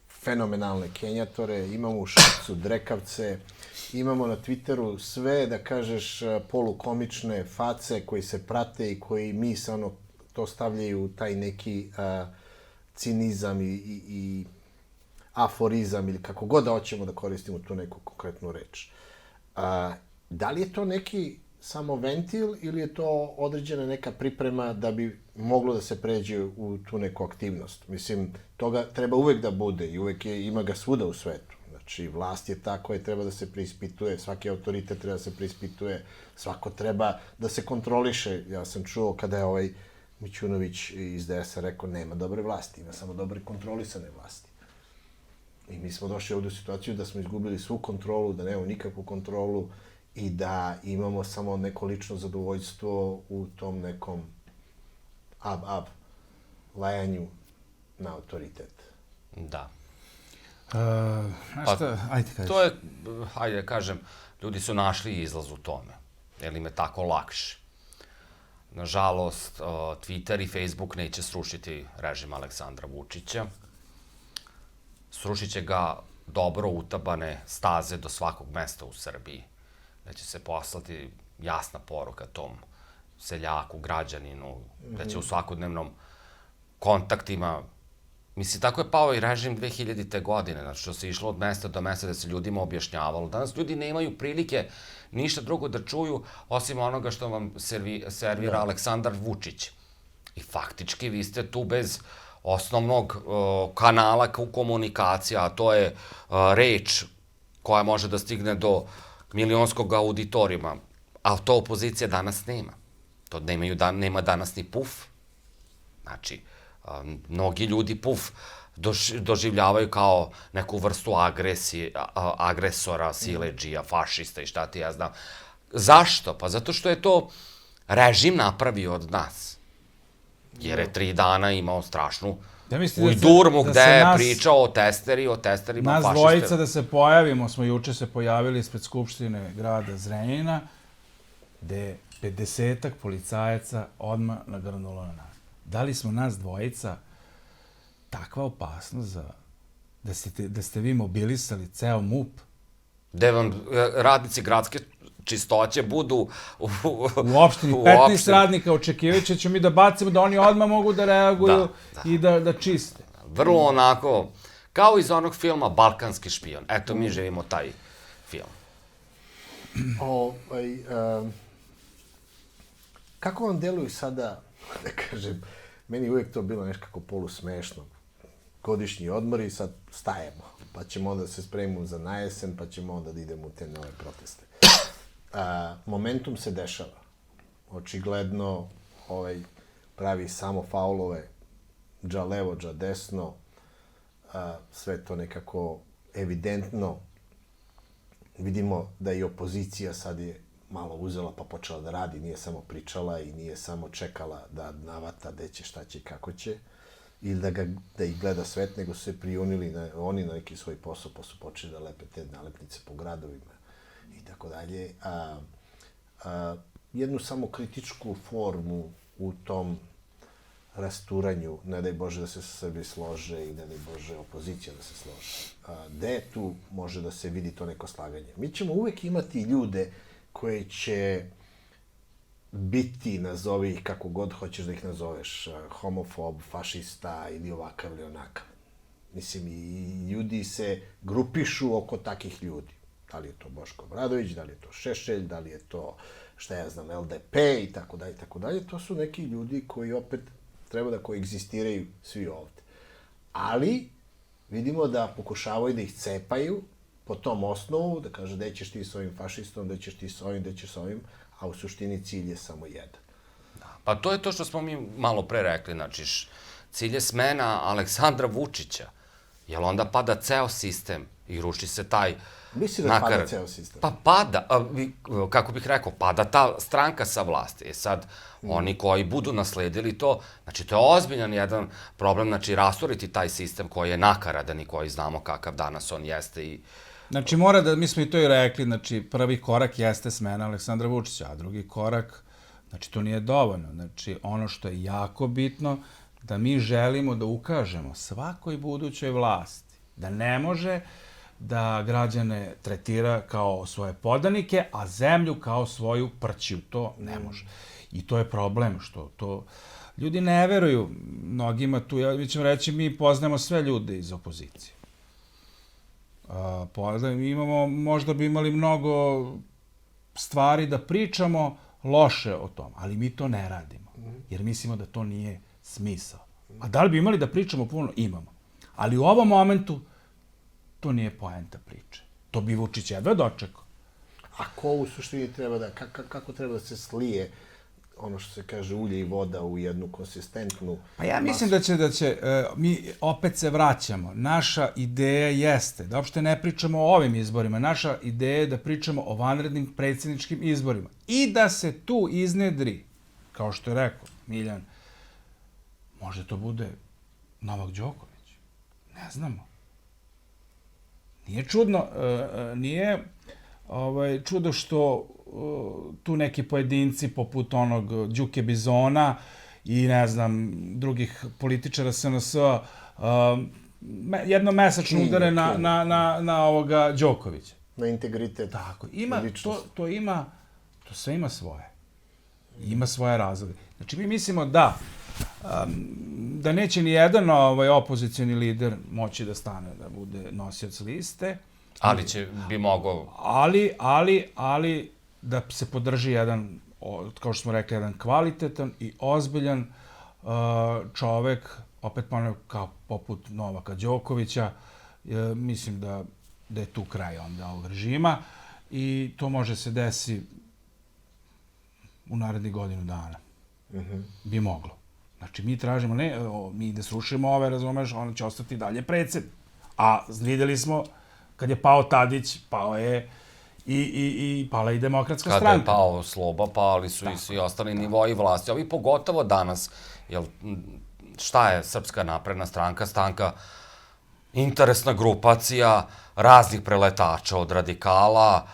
fenomenalne kenjatore, imamo u Šapcu drekavce, imamo na Twitteru sve, da kažeš, polukomične face koji se prate i koji misalno to stavljaju u taj neki cinizam i aforizam ili kako god da hoćemo da koristimo tu neku konkretnu reč. Da li je to neki samo ventil ili je to određena neka priprema da bi moglo da se pređe u tu neku aktivnost? Mislim, toga treba uvek da bude i uvek ima ga svuda u svetu. Znači, vlast je ta koja treba da se preispituje, svaki autoritet treba da se preispituje, svako treba da se kontroliše. Ja sam čuo kada je Mićunović iz DS-a rekao nema dobre vlasti, ima samo dobre kontrolisane vlasti. I mi smo došli ovdje u situaciju da smo izgubili svu kontrolu, da nemamo nikakvu kontrolu i da imamo samo neko lično zadovoljstvo u tom nekom lajanju na autoritet. Da. Znaš šta, ajde kažeš. To je, hajde da kažem, ljudi su našli izlaz u tome, jer im je tako lakše. Nažalost, Twitter i Facebook neće srušiti režim Aleksandra Vučića. Srušit će ga dobro utabane staze do svakog mesta u Srbiji. Da će se poslati jasna poruka tom seljaku, građaninu, da će u svakodnevnom kontaktima... Mislim, tako je pao i režim 2000. godine, znači što se išlo od mesta do mesta da se ljudima objašnjavalo. Danas ljudi nemaju prilike ništa drugo da čuju osim onoga što vam servira Aleksandar Vučić. I faktički vi ste tu bez osnovnog kanala komunikacija, a to je reč koja može da stigne do milionskog auditorijuma, a to opozicija danas nema. To nema danas ni PUF. Znači, mnogi ljudi PUF doživljavaju kao neku vrstu agresora, siledžija, fašista i šta ti ja znam. Zašto? Pa zato što je to režim napravio od nas. Jer je 3 dana imao strašnu ujdurmu gde je pričao o testerima, fašiste. Nas dvojica da se pojavimo, smo juče se pojavili ispred Skupštine grada Zrenjanina, gde je 50-ak policajaca odmah nagrnulo na nas. Da li smo nas dvojica takva opasnost da ste vi mobilisali ceo MUP? Gde vam radnici gradske čistoće budu u opštini 15 radnika, očekivajući ćemo mi da bacimo, da oni odmah mogu da reaguju i da čiste. Vrlo onako, kao iz onog filma Balkanski špion. Eto, mi živimo taj film. Kako vam deluju sada, da kažem, meni je uvijek to bilo nekako polusmešno. Godišnji odmori, sad stajemo, pa ćemo onda se spremimo za najesen, pa ćemo onda da idemo u te nove proteste. Momentum se dešava. Očigledno pravi samo faulove, dža levo, dža desno, sve to nekako evidentno. Vidimo da i opozicija sad je malo uzela pa počela da radi, nije samo pričala i nije samo čekala da navata gde će, šta će i kako će, ili da ih gleda svet, nego su se prijunili oni na neki svoj posao, pa su počeli da lepe te nalepnice po gradovima i tako dalje. Jednu samo kritičku formu u tom rasturanju, ne daj Bože da se Srbi slože i ne daj Bože opozicija da se slože. Gde tu može da se vidi to neko slaganje? Mi ćemo uvek imati ljude koji će biti, nazovi ih kako god hoćeš da ih nazoveš, homofob, fašista ili ovakav ili onakav. Mislim, i ljudi se grupišu oko takih ljudi. Da li je to Boško Obradović, da li je to Šešelj, da li je to, šta ja znam, LDP i tako dalje, tako dalje. To su neki ljudi koji opet treba da koegzistiraju svi ovde. Ali vidimo da pokušavaju da ih cepaju po tom osnovu, da kaže gde ćeš ti s ovim fašistom, gde ćeš ti s ovim, gde ćeš s ovim, a u suštini cilj je samo jedan. Pa to je to što smo mi malo pre rekli, znači cilj je smena Aleksandra Vučića, jer onda pada ceo sistem i ruši se taj Misli da pada ceo sistem? Pa pada, kako bih rekao, pada ta stranka sa vlasti. Sad, oni koji budu nasledili to, znači to je ozbiljan jedan problem, znači rasturiti taj sistem koji je nakaradan i koji znamo kakav danas on jeste i Znači, mora da, mi smo i to i rekli, znači, prvi korak jeste smena Aleksandra Vučića, a drugi korak, znači, to nije dovoljno. Znači, ono što je jako bitno, da mi želimo da ukažemo svakoj budućoj vlasti da ne može da građane tretira kao svoje podanike, a zemlju kao svoju prćiju. To ne može. I to je problem, što to ljudi ne veruju mnogima tu. Mi ćemo reći, mi poznajemo sve ljude iz opozicije. Imamo, možda bi imali mnogo stvari da pričamo loše o tom, ali mi to ne radimo, jer mislimo da to nije smisao. A da li bi imali da pričamo puno? Imamo. Ali u ovom momentu to nije poenta priče. To bi Vučić jedva dočekao. A ko u suštini treba da, kako treba da se slije ono što se kaže ulje i voda u jednu konsistentnu Pa ja mislim da će mi opet se vraćamo. Naša ideja jeste da uopšte ne pričamo o ovim izborima. Naša ideja je da pričamo o vanrednim predsjedničkim izborima. I da se tu iznedri, kao što je rekao Miljan, može to bude Novak Đoković. Ne znamo. Nije čudno, nije čudo što tu neki pojedinci poput onog Đuke Bizona i ne znam drugih političara SNS jednomesečno udare na ovoga Đokovića. Na integritet. Tako, to sve ima svoje. Ima svoje razloge. Znači mi mislimo da neće ni jedan opozicioni lider moći da stane, da bude nosioc liste. Ali bi mogao... Ali da se podrži jedan, kao što smo rekli, jedan kvalitetan i ozbiljan čovek, opet ponavljam, kao poput Novaka Đokovića, mislim da je tu kraj onda ovog režima i to može se desi u narednih godinu dana. Bi moglo. Znači, mi tražimo, mi da srušimo ove, razumeš, on će ostati dalje predsjednik. A videli smo, kad je pao Tadić, pao je i pala i Demokratska stranka. Kada je pao Sloba, pali su i svi ostali nivoji vlasti. Ovi pogotovo danas, šta je Srpska napredna stranka? Stranka interesna grupacija raznih preletača od radikala,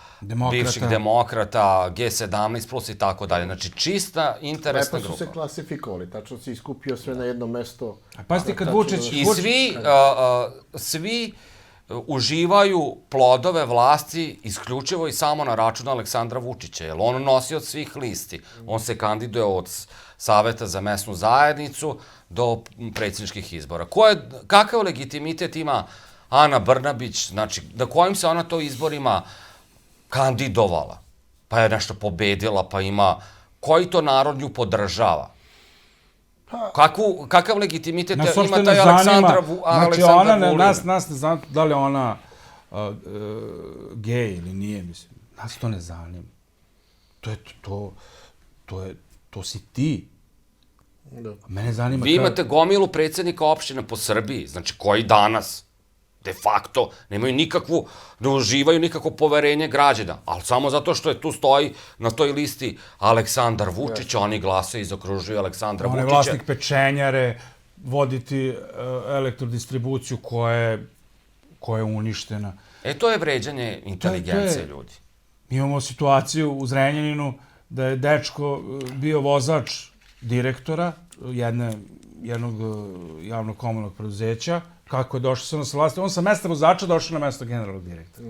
bivših demokrata, G17 plus i tako dalje. Znači, čista interesna grupa. Lepo su se klasifikovali, tačno si iskupio sve na jedno mesto. A pazite kad Vučić... I svi uživaju plodove vlasti isključivo i samo na račun Aleksandra Vučića, jer on nosi od svih listi. On se kandiduje od Saveta za mesnu zajednicu do predsjedničkih izbora. Kakav legitimitet ima Ana Brnabić, znači, na kojim se ona to izborima kandidovala? Pa je nešto pobedila, pa ima... Koji to narod nju podržava? Kakav legitimitet ima taj Aleksandar Vučić? Nas ne zanima da li je ona gej ili nije, mislim. Nas to ne zanima. To si ti. Mene zanima... Vi imate gomilu predsjednika opštine po Srbiji, znači koji danas, de facto, nemaju nikakvu, ne uživaju nikakvo poverenje građana, ali samo zato što je tu stoji na toj listi Aleksandar Vučić, oni glasaju i zakružuju Aleksandra Vučića. On je vlasnik pečenjare, voditi elektrodistribuciju koja je uništena. To je vređanje inteligencije ljudi. Mi imamo situaciju u Zrenjaninu da je dečko bio vozač direktora jednog javnog komunalnog preduzeća. Kako je došao sa vlasti? On sa mesta vozača došao na mesto generalnog direktora.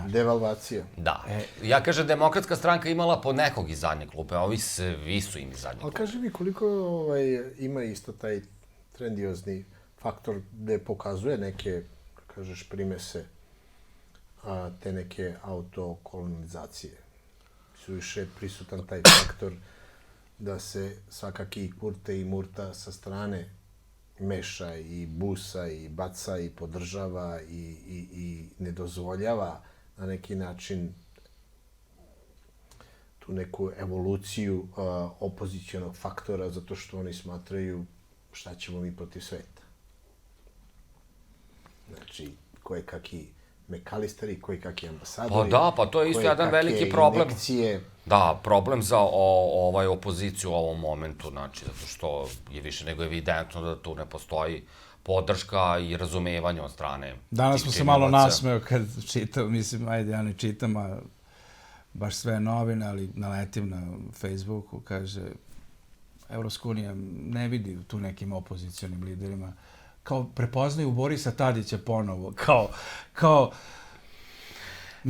Devalvacija. Da. Ja kažem, Demokratska stranka imala po nekog iz zadnje klupe, a ovi svi su im iz zadnje klupe. Ali kaži mi koliko ima isto taj trendiozni faktor gde pokazuje neke, kažeš, primese te neke autokolonizacije. Suviše prisutan taj faktor da se svakaki Kurte i Murta sa strane meša i busa i baca i podržava i ne dozvoljava na neki način tu neku evoluciju opozicionog faktora zato što oni smatraju šta ćemo mi protiv sveta. Znači, kojekaki McAllisteri, koji kakvi ambasadori. Pa da, pa to je isto jedan veliki problem. Injekcije. Da, problem za opoziciju u ovom momentu, znači, zato što je više nego evidentno da tu ne postoji podrška i razumevanje od strane Danas tih smo se malo činilaca. nasmeo kad čitam, mislim, ajde, ja ne čitam, a baš sve novine, ali naletim na Facebooku, kaže, Evropska unija ne vidi tu nekim opozicionim liderima, kao prepoznaju Borisa Tadića ponovo, kao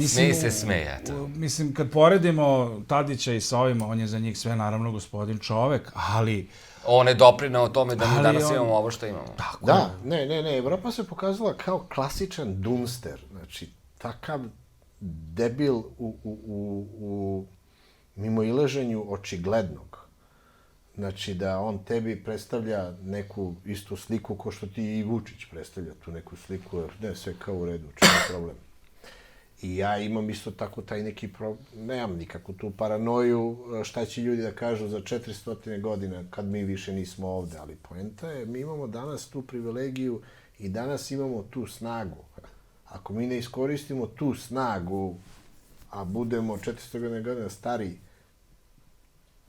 Smeji se smeje, eto. Mislim, kad poredimo Tadića i sa ovima, on je za njih sve naravno gospodin čovek, ali... On je doprineo tome da mi Ali danas on- imamo ovo što imamo. Tako Da, ne, Evropa se pokazala kao klasičan doomster, znači takav debil u mimoilaženju očiglednog. Znači da on tebi predstavlja neku istu sliku ko što ti i Vučić predstavlja tu neku sliku, jer ne, sve kao u redu, čemu je problem. I ja imam isto tako taj neki nemam nikakvu tu paranoju šta će ljudi da kažu za 400 godina kad mi više nismo ovde, ali poenta je, mi imamo danas tu privilegiju i danas imamo tu snagu. Ako mi ne iskoristimo tu snagu, a budemo 400 godina stari,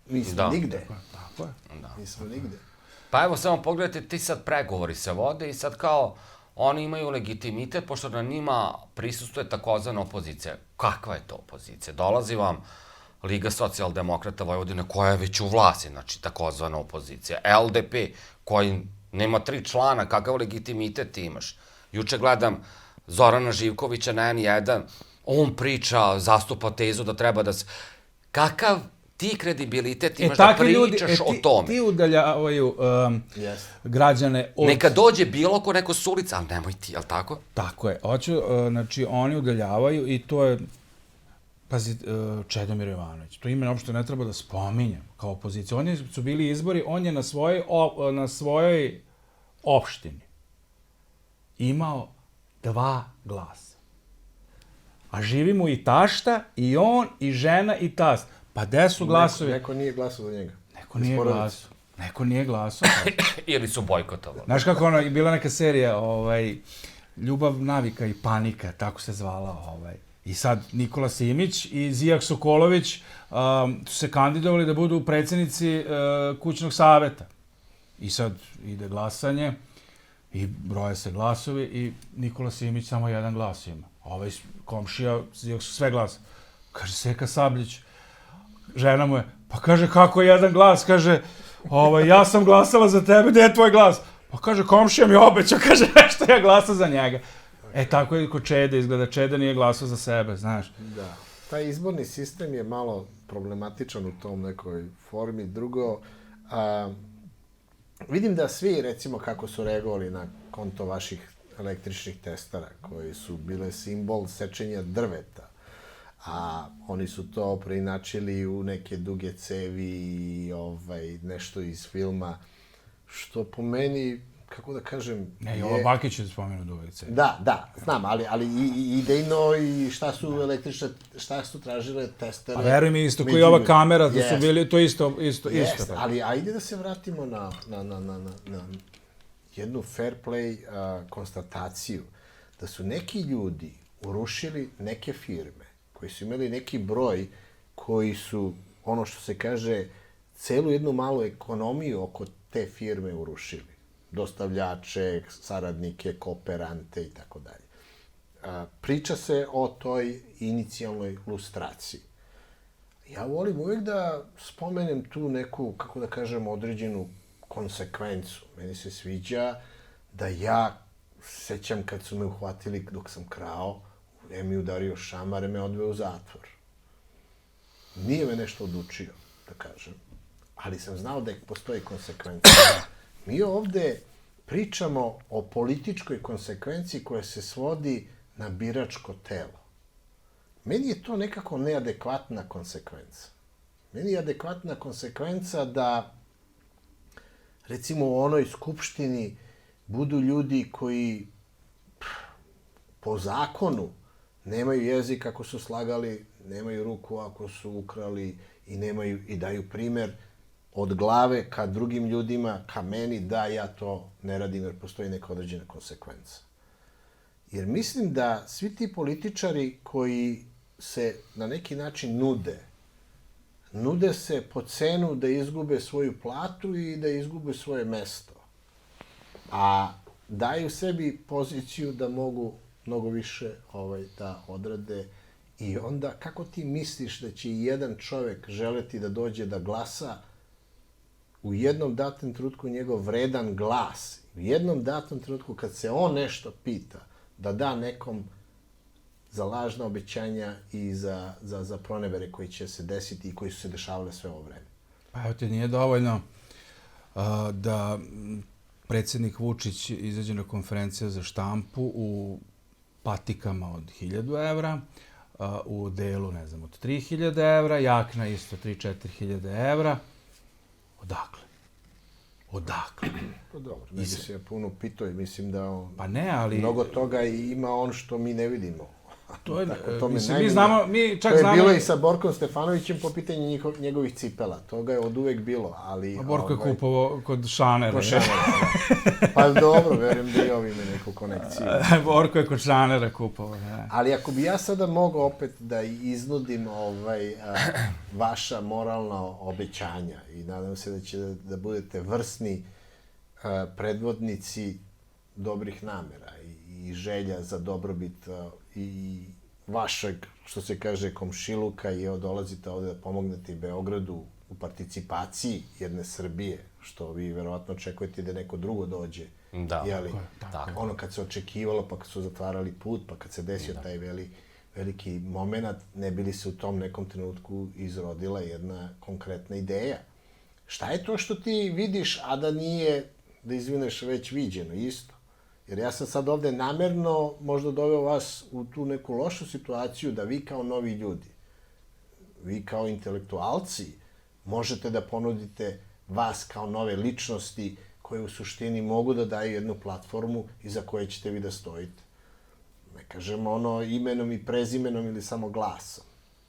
mi smo Da. nigde. Tako je. Mi smo nigde. Pa evo, samo pogledajte, ti sad pregovori se vode i sad kao oni imaju legitimitet, pošto na njima prisustuje takozvana opozicija. Kakva je to opozicija? Dolazi vam Liga socijaldemokrata Vojvodine, koja je već u vlasti, znači takozvana opozicija. LDP, koji nema 3 člana, kakav legitimitet ti imaš? Juče gledam Zorana Živkovića na N1, on priča, zastupa tezu da treba da se... Kakav ti kredibilitet imaš da takvi ljudi, pričaš o tome? Ti udaljavaju Jeste. građane od... Neka dođe bilo ko neko s ulica, ali nemoj ti, jel tako? Tako je. Znači, oni udaljavaju i to je, pazi, Čedomir Jovanović. To ime uopšte ne treba da spominjem kao opozicija. Oni su bili izbori, on je na svojoj opštini imao 2 glasa. A živi mu i tašta, i on, i žena, i tast. Pa gde su glasovi? Neko nije glasao za njega. Neko nije glasao. Neko nije glasao. Ili su bojkotovali. Znaš kako ono, bila neka serija, Ljubav, navika i panika, tako se zvala. I sad Nikola Simić i Zijak Sokolović su se kandidovali da budu predsjednici kućnog saveta. I sad ide glasanje i broje se glasovi i Nikola Simić samo 1 glas ima. Ovaj komšija, Zijak su sve glasa. Kaže, Seka Sabljić, žena mu je, pa kaže, kako 1 glas? Kaže, ja sam glasala za tebe, gde je tvoj glas? Pa kaže, komšija mi obećao, kaže, nešto ja glasao za njega. Tako je kod Čede, izgleda, Čeda nije glasao za sebe, znaš. Da. Taj izborni sistem je malo problematičan u tom nekoj formi. Drugo, vidim da svi, recimo, kako su reagovali na konto vaših električnih testara, koji su bile simbol sečenja drveta, a oni su to preinačili u neke duge cevi i nešto iz filma, što po meni, kako da kažem... Ne, Jovo Bakić je spomenuo duvice. Da, znam, ali i idejno i šta su tražile testere... A veruj mi, isto koji ova kamera, da su bili, to isto. Jeste, ali ajde da se vratimo na jednu fair play konstataciju, da su neki ljudi urušili neke firme, koji su imali neki broj, koji su, ono što se kaže, celu jednu malu ekonomiju oko te firme urušili. Dostavljače, saradnike, kooperante i tako dalje. Priča se o toj inicijalnoj lustraciji. Ja volim uvijek da spomenem tu neku, kako da kažem, određenu konsekvencu. Meni se sviđa da ja sećam kad su me uhvatili dok sam krao, mi udario šamar, me odveo u zatvor. Nije me nešto odučio, da kažem, ali sam znao da postoji konsekvencija. Mi ovde pričamo o političkoj konsekvenciji koja se svodi na biračko telo. Meni je to nekako neadekvatna konsekvenca. Meni je adekvatna konsekvenca da, recimo, u onoj skupštini budu ljudi koji po zakonu nemaju jezik ako su slagali, nemaju ruku ako su ukrali i daju primer od glave ka drugim ljudima, ka meni, da ja to ne radim jer postoji neka određena konsekvenca. Jer mislim da svi ti političari koji se na neki način nude se po cenu da izgube svoju platu i da izgube svoje mesto. A daju sebi poziciju da mogu mnogo više da odrade. I onda, kako ti misliš da će jedan čovek želeti da dođe da glasa u jednom datom trenutku njegov vredan glas, u jednom datom trenutku kad se on nešto pita, da da nekom za lažna obećanja i za pronevere koji će se desiti i koji su se dešavale sve ovo vreme? Pa evo ti nije dovoljno da predsjednik Vučić izađe na konferenciju za štampu u patikama od 1000 evra, u delu, ne znam, od 3000 evra, jakna isto 3-4 evra. Odakle? Pa dobro, ne bi se ja puno pitao i mislim da Pa ne, ali... mnogo toga ima on što mi ne vidimo. To je, to mislim, mi znamo, mi čak to je znamo... bilo i sa Borkom Stefanovićem po pitanju njegovih cipela. Toga je od uvek bilo, ali... A Borko je kupovao kod Šanera. Kod Šanera. Pa dobro, verujem da i ovi imaju neku konekciju. Borko je kod Šanera kupovao, ne. Ali ako bi ja sada mogao opet da iznudim vaša moralna obećanja i nadam se da će da budete vrsni predvodnici dobrih namera i želja za dobrobit i vašeg, što se kaže, komšiluka i dolazite ovde da pomognete i Beogradu u participaciji jedne Srbije, što vi verovatno očekujete da neko drugo dođe. Da, tako. Ono kad se očekivalo, pa kad su zatvarali put, pa kad se desio taj veliki moment, ne bi li se u tom nekom trenutku izrodila jedna konkretna ideja. Šta je to što ti vidiš, a da nije, da izvineš, već viđeno isto? Jer ja sam sad ovde namerno možda doveo vas u tu neku lošu situaciju da vi kao novi ljudi, vi kao intelektualci, možete da ponudite vas kao nove ličnosti koje u suštini mogu da daju jednu platformu iza koje ćete vi da stojite. Ne kažem imenom i prezimenom ili samo glasom,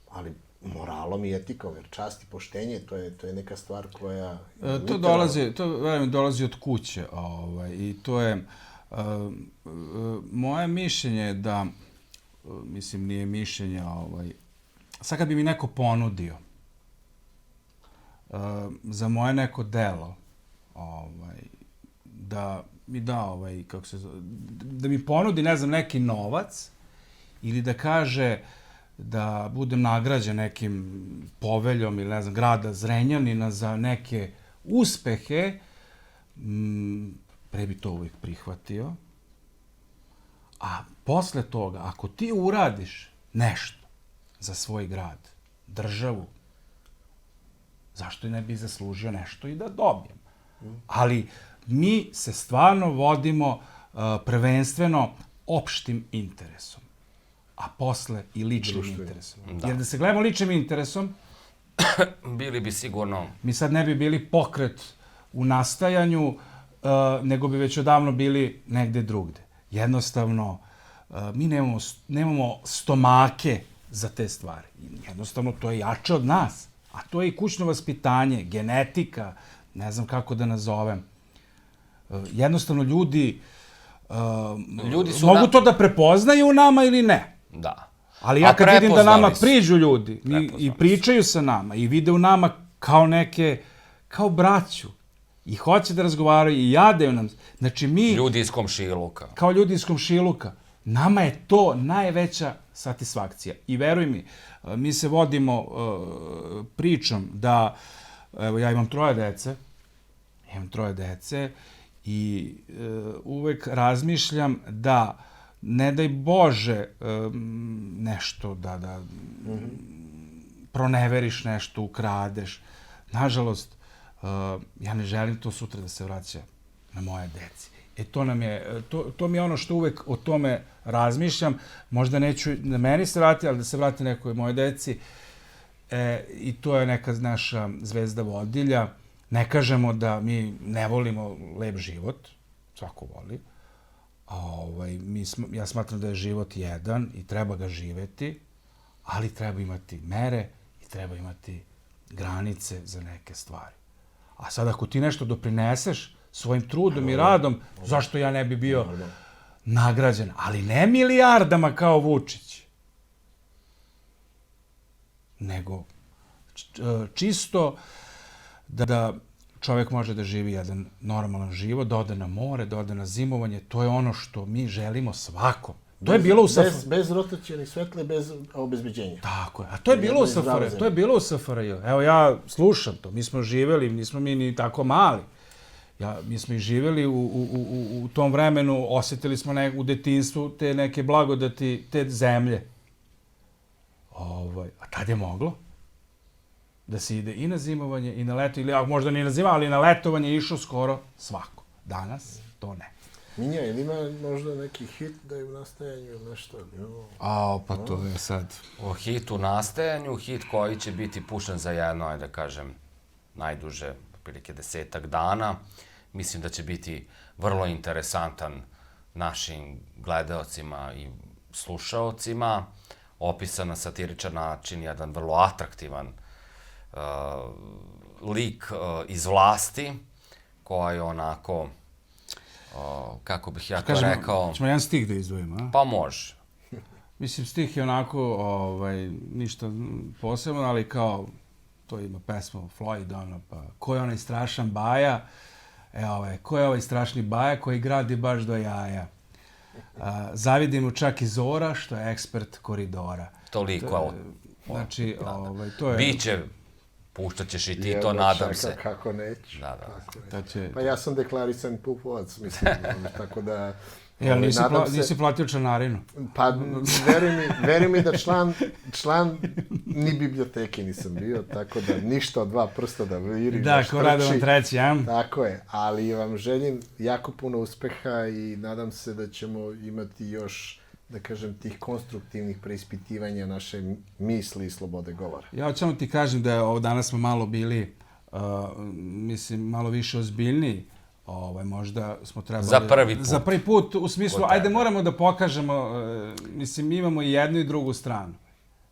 ali moralom i etikom, jer čast i poštenje, to je neka stvar koja... To dolazi od kuće, i to je... moje mišljenje je da, mislim, nije mišljenje, sad kad bi mi neko ponudio za moje neko delo, da mi da, kako se zove, da mi ponudi, ne znam, neki novac ili da kaže da budem nagrađen nekim poveljom ili, ne znam, grada Zrenjanina za neke uspehe, pre bi to uvijek prihvatio. A posle toga, ako ti uradiš nešto za svoj grad, državu, zašto i ne bi zaslužio nešto i da dobijem? Ali mi se stvarno vodimo prvenstveno opštim interesom, a posle i ličnim interesom. Jer da se gledamo ličnim interesom, bili bi sigurno... mi sad ne bi bili pokret u nastajanju, nego bi već odavno bili negde drugde. Jednostavno, mi nemamo stomake za te stvari. Jednostavno, to je jače od nas. A to je i kućno vaspitanje, genetika, ne znam kako da nazovem. Jednostavno, ljudi mogu to da prepoznaju u nama ili ne. Da. Ali ja kad vidim da nama priđu ljudi i pričaju sa nama i vide u nama kao braću, i hoće da razgovaraju i jadaju nam. Znači mi... Ljudi iz komšiluka. Kao ljudi iz komšiluka. Nama je to najveća satisfakcija. I veruj mi, mi se vodimo pričom da... Evo, ja imam 3 dece i uvek razmišljam da ne daj Bože nešto da proneveriš nešto, ukradeš. Nažalost, ja ne želim to sutra da se vraća na moje deci. To mi je ono što uvek o tome razmišljam. Možda neću na meni se vrati, ali da se vrati nekoj moje deci. I to je neka naša zvezda vodilja. Ne kažemo da mi ne volimo lep život. Svako voli. Ja smatram da je život jedan i treba ga živeti, ali treba imati mere i treba imati granice za neke stvari. A sad ako ti nešto doprineseš svojim trudom i radom, zašto ja ne bi bio nagrađena, ali ne milijardama kao Vučić, nego čisto da čovjek može da živi jedan normalan život, da ode na more, da ode na zimovanje, to je ono što mi želimo svako. To je bilo u SFRJ. Bez rotacionih svetla i bez obezbeđenja. Tako je. A to je bilo u SFRJ. To je bilo u SFRJ. Evo, ja slušam to. Mi smo živeli, nismo mi ni tako mali. Mi smo i živeli u tom vremenu, osjetili smo u detinjstvu te neke blagodati, te zemlje. A tad je moglo da se ide i na zimovanje i na leto, ili možda ni na zimovanje, ali na letovanje je išao skoro svako. Danas to ne. Minja, ili ima možda neki hit da je u nastajanju ili nešto? Pa to je sad... O hitu nastajanju, hit koji će biti pušen za jedno, da kažem, najduže, prilike 10 dana. Mislim da će biti vrlo interesantan našim gledaocima i slušaocima. Opisan na satiričan način, jedan vrlo atraktivan lik iz vlasti, koji je onako, kako bih ja to rekao... Ćemo jedan stih da izdvojimo, a? Pa može. Mislim, stih je onako, ništa posebno, ali kao, to ima pesmu Floyd, ono, pa, ko je onaj strašan baja, ko je ovaj strašni baja koji gradi baš do jaja. Zavidi mu čak i Zora, što je ekspert koridora. Toliko. Znači, to je... Biće, puštat ćeš i ti to, nadam se. Kako neću. Pa ja sam deklarisan pupovac, mislim, tako da... Jel, nisi platio članarinu? Pa, veri mi da član ni biblioteke nisam bio, tako da ništa od 2 prsta da viri. Da, ko Radovan treći, ja? Tako je, ali vam želim jako puno uspeha i nadam se da ćemo imati još, da kažem, tih konstruktivnih preispitivanja naše misli i slobode govora. Ja ćemo ti kažem da danas smo malo bili, mislim, malo više ozbiljniji. Možda smo trebali... Za prvi put. Za prvi put, u smislu, ajde moramo da pokažemo, mislim, mi imamo i jednu i drugu stranu.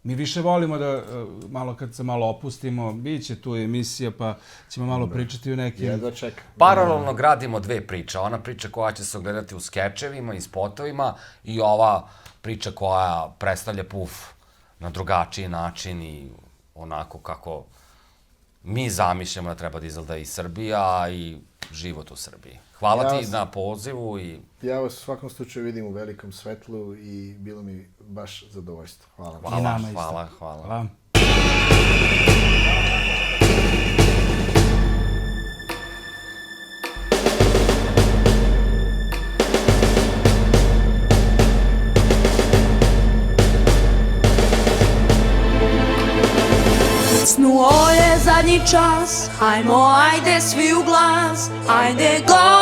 Mi više volimo da, malo kad se malo opustimo, bit će tu emisija, pa ćemo malo pričati o nekim... Jedva čekam. Paralelno gradimo 2 priče. Ona priča koja će se ogledati u skečevima i spotovima i ova priča koja predstavlja PUF na drugačiji način i onako kako mi zamišljamo da treba da izgleda i Srbija i život u Srbiji. Hvala ti na pozivu i... Ja vas u svakom slučaju vidim u velikom svetlu i bilo mi baš zadovoljstvo. Hvala. Hvala. Snuo je zadnji čas, hajmo, ajde svi u glas, ajde go!